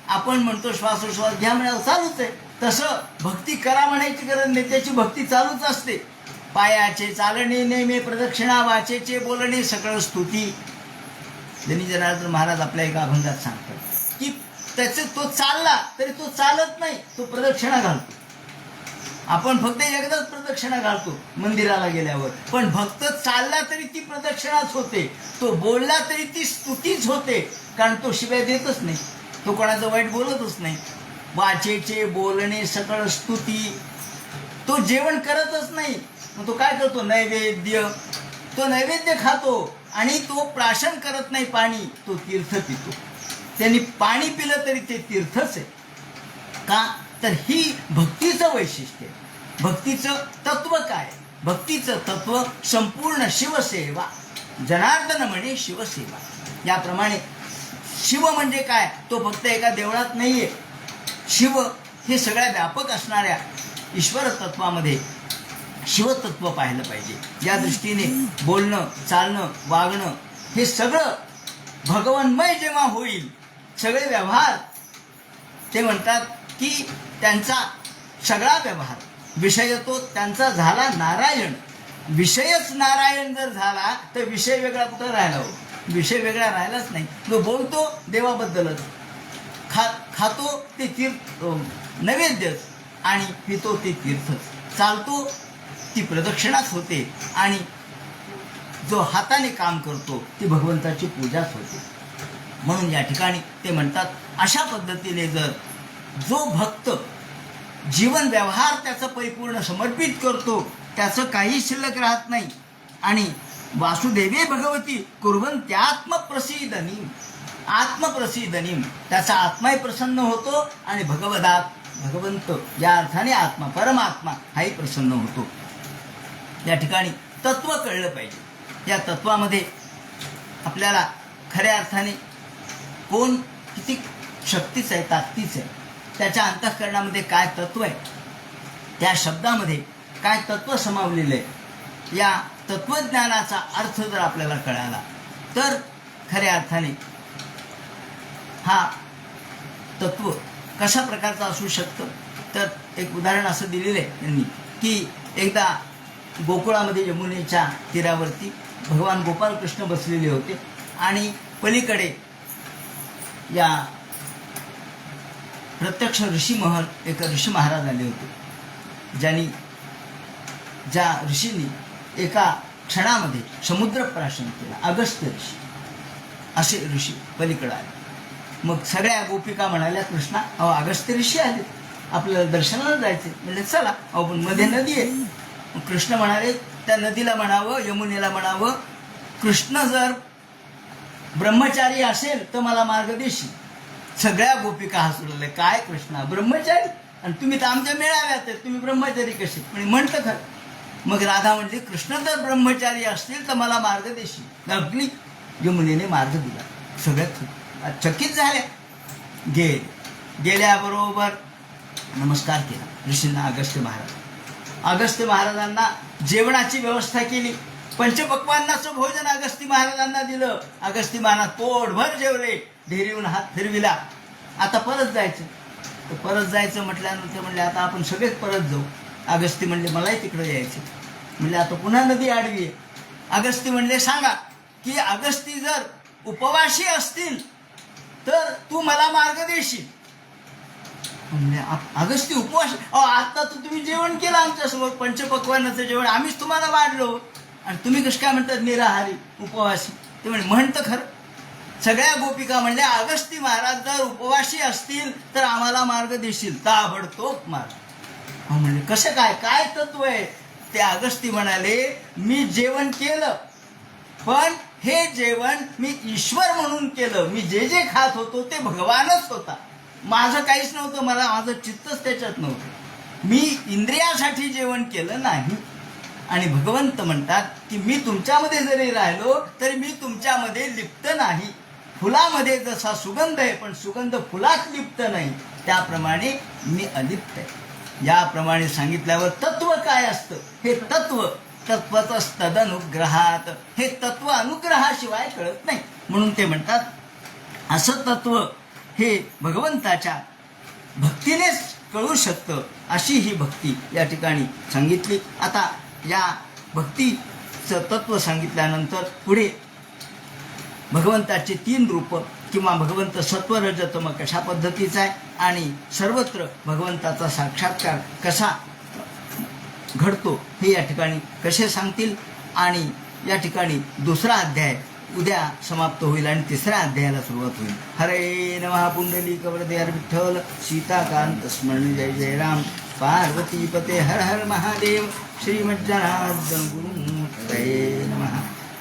आपण म्हणतो श्वासोश्वास घ्या म्हणजे चालूच आहे. तसं भक्ती करा म्हणायची गरज नाही, त्याची भक्ती चालूच असते. पायाचे चालणे नेमे, प्रदक्षिणा वाचेचे बोलणे, सकळ स्तुती. धनी जनार्दन महाराज आपल्या एका अभंगात सांगतात की त्याचे तो चालला तरी तो चालत नाही, तो प्रदक्षिणा घालतो. आपण फक्त एकदाच प्रदक्षिणा घालतो मंदिराला गेल्यावर, पण भक्त चालला तरी ती प्रदक्षिणाच होते, तो बोलला तरी ती स्तुतीच होते. कारण तो शिवाय देतच नाही, तो कोणाचं वाईट बोलतच नाही. वाचेचे बोलणे सकळ स्तुती. तो जेवण करतच नाही, मग तो काय करतो? नैवेद्य. तो नैवेद्य खातो आणि तो प्राशन करत नाही पाणी, तो तीर्थ पितो. त्यांनी पाणी पिलं तरी ते तीर्थच आहे. का तर ही भक्तीचं वैशिष्ट्य. भक्तीचं तत्व काय? भक्तीचं तत्व संपूर्ण शिवसेवा. जनार्दन म्हणे शिवसेवा. याप्रमाणे शिव म्हणजे काय? तो फक्त एका देवळात नाहीये. शिव हे सगळ्या व्यापक असणाऱ्या ईश्वर तत्वामध्ये शिवतत्व पाहिलं पाहिजे. या दृष्टीने बोलणं, चालणं, वागणं हे सगळं भगवन्मय जेव्हा होईल, सगळे व्यवहार, ते म्हणतात की त्यांचा सगळा व्यवहार विषय तो त्यांचा झाला नारायण. विषयच नारायण जर झाला तर विषय वेगळा कुठं राहिला हो? विषय वेगळा राहिलाच नाही. जो बोलतो देवाबद्दलच, खातो ते तीर्थ नैवेद्यच आणि पितो ते तीर्थच, चालतो ती प्रदक्षिणाच होते आणि जो हाताने काम करतो ती भगवंताची पूजाच होते. म्हणून या ठिकाणी ते म्हणतात अशा पद्धतीने जर जो भक्त जीवन व्यवहार त्याचा परिपूर्ण समर्पित करतो, त्याचं काही शिल्लक राहत नाही आणि वासुदेवे भगवती कुर्वन्त्यात्मप्रसीदनीम. आत्मप्रसीदनीम, त्याचा आत्माही प्रसन्न होतो आणि भगवंत या अर्थाने आत्मा परमात्मा हाही प्रसन्न होतो. या ठिकाणी तत्व कळलं पाहिजे. या तत्वामध्ये आपल्याला खऱ्या अर्थाने कोण किती शक्तीच आहे, ताकदीच आहे, त्याच्या अंतःकरणामध्ये काय तत्व आहे, त्या शब्दामध्ये काय तत्व समावलेलं आहे, या तत्वज्ञानाचा अर्थ जर आपल्याला कळाला तर खऱ्या अर्थाने हा तत्व कशा प्रकारचं असू शकतं. तर एक उदाहरण असं दिलेलं आहे त्यांनी की एकदा गोकुळामध्ये यमुनेच्या तीरावरती भगवान गोपालकृष्ण बसलेले होते आणि पलीकडे या प्रत्यक्ष एक ऋषी महाराज आले होते, ज्या ऋषींनी एका क्षणामध्ये समुद्रप्राशन केला. अगस्त्य ऋषी असे ऋषी पलीकडे आले. मग सगळ्या गोपिका म्हणाल्या, कृष्णा अहो अगस्त्य ऋषी आले, आपल्याला दर्शनाला जायचे. म्हणजे चला, अहो पण मध्ये नदी आहे. मग कृष्ण म्हणाले त्या नदीला म्हणावं, यमुनेला म्हणावं, कृष्ण जर ब्रह्मचारी असेल तर मला मार्ग देशील. सगळ्या गोपिका हसू लागल्या, काय कृष्णा ब्रह्मचारी, आणि तुम्ही तर आमच्या मेळाव्यात, तुम्ही ब्रह्मचारी कसे. म्हणजे म्हणतं खरं. मग राधा म्हणली, कृष्ण जर ब्रह्मचारी असतील तर मला मार्ग देशील. अगदी यमुनेने मार्ग दिला. सगळ्यात चकित झाल्या. गेल्याबरोबर नमस्कार केला ऋषींना. अगस्त्य महाराजांना जेवणाची व्यवस्था केली. पंचपक्वान्नाचं भोजन अगस्ती महाराजांना दिलं. अगस्ती महाराज पोटभर जेवले, ढेरीहून हात फिरविला. आता परत जायचं म्हटल्यानंतर म्हणले आता आपण सगळेच परत जाऊ. अगस्ती म्हणले मलाही तिकडे यायचं. म्हणले आता पुन्हा नदी आडवी आहे. अगस्ती म्हणले सांगा की अगस्ती जर उपवाशी असतील तर तू मला मार्ग देशील. म्हणजे अगस्ती उपवास, आता तर तुम्ही जेवण केलं आमच्यासमोर, पंचपक्वान्नाचं जेवण आम्हीच तुम्हाला वाढलो, आणि तुम्ही कसं काय म्हणतात निराहारी उपवासी. ते म्हणतं खरं. सगळ्या गोपिका म्हणल्या, अगस्ती महाराज जर उपवासी असतील तर आम्हाला मार्ग देशील, ताबडतोब मार्ग. म्हणले कसं काय तत्व आहे. ते अगस्ती म्हणाले, मी जेवण केलं पण हे जेवण मी ईश्वर म्हणून केलं. मी जे जे खात होतो ते भगवानच होता, माझं काहीच नव्हतं, माझं चित्तच त्याच्यात नव्हतं. मी इंद्रियासाठी जेवण केलं नाही. आणि भगवंत म्हणतात की मी तुमच्यामध्ये जरी राहिलो तरी मी तुमच्यामध्ये लिप्त नाही. फुलामध्ये जसा सुगंध आहे पण सुगंध फुलात लिप्त नाही, त्याप्रमाणे मी अलिप्त आहे. याप्रमाणे सांगितल्यावर तत्व काय असतं, हे तत्वतच तदनुग्रहात, हे तत्व अनुग्रहाशिवाय कळत नाही. म्हणून ते म्हणतात असं तत्व हे भगवंताच्या भक्तीनेच कळू शकतं. अशी ही भक्ती या ठिकाणी सांगितली. आता या भक्तीचं तत्व सांगितल्यानंतर पुढे भगवंताचे 3 रूप किंवा भगवंत सत्व रज तम कशा पद्धतीचा आहे आणि सर्वत्र भगवंताचा साक्षात्कार कसा घडतो हे या ठिकाणी कसे सांगतील. आणि या ठिकाणी 2रा अध्याय उद्या समाप्त होईल आणि 3ऱ्या अध्यायाला सुरुवात होईल. हरे नमः. पुंडलिक वरदे हर विठ्ठल, सीताकांत स्मरण जय जय राम, पार्वती पते हर हर महादेव, श्रीमज्जनार्दन गुरुमूर्तये नमः.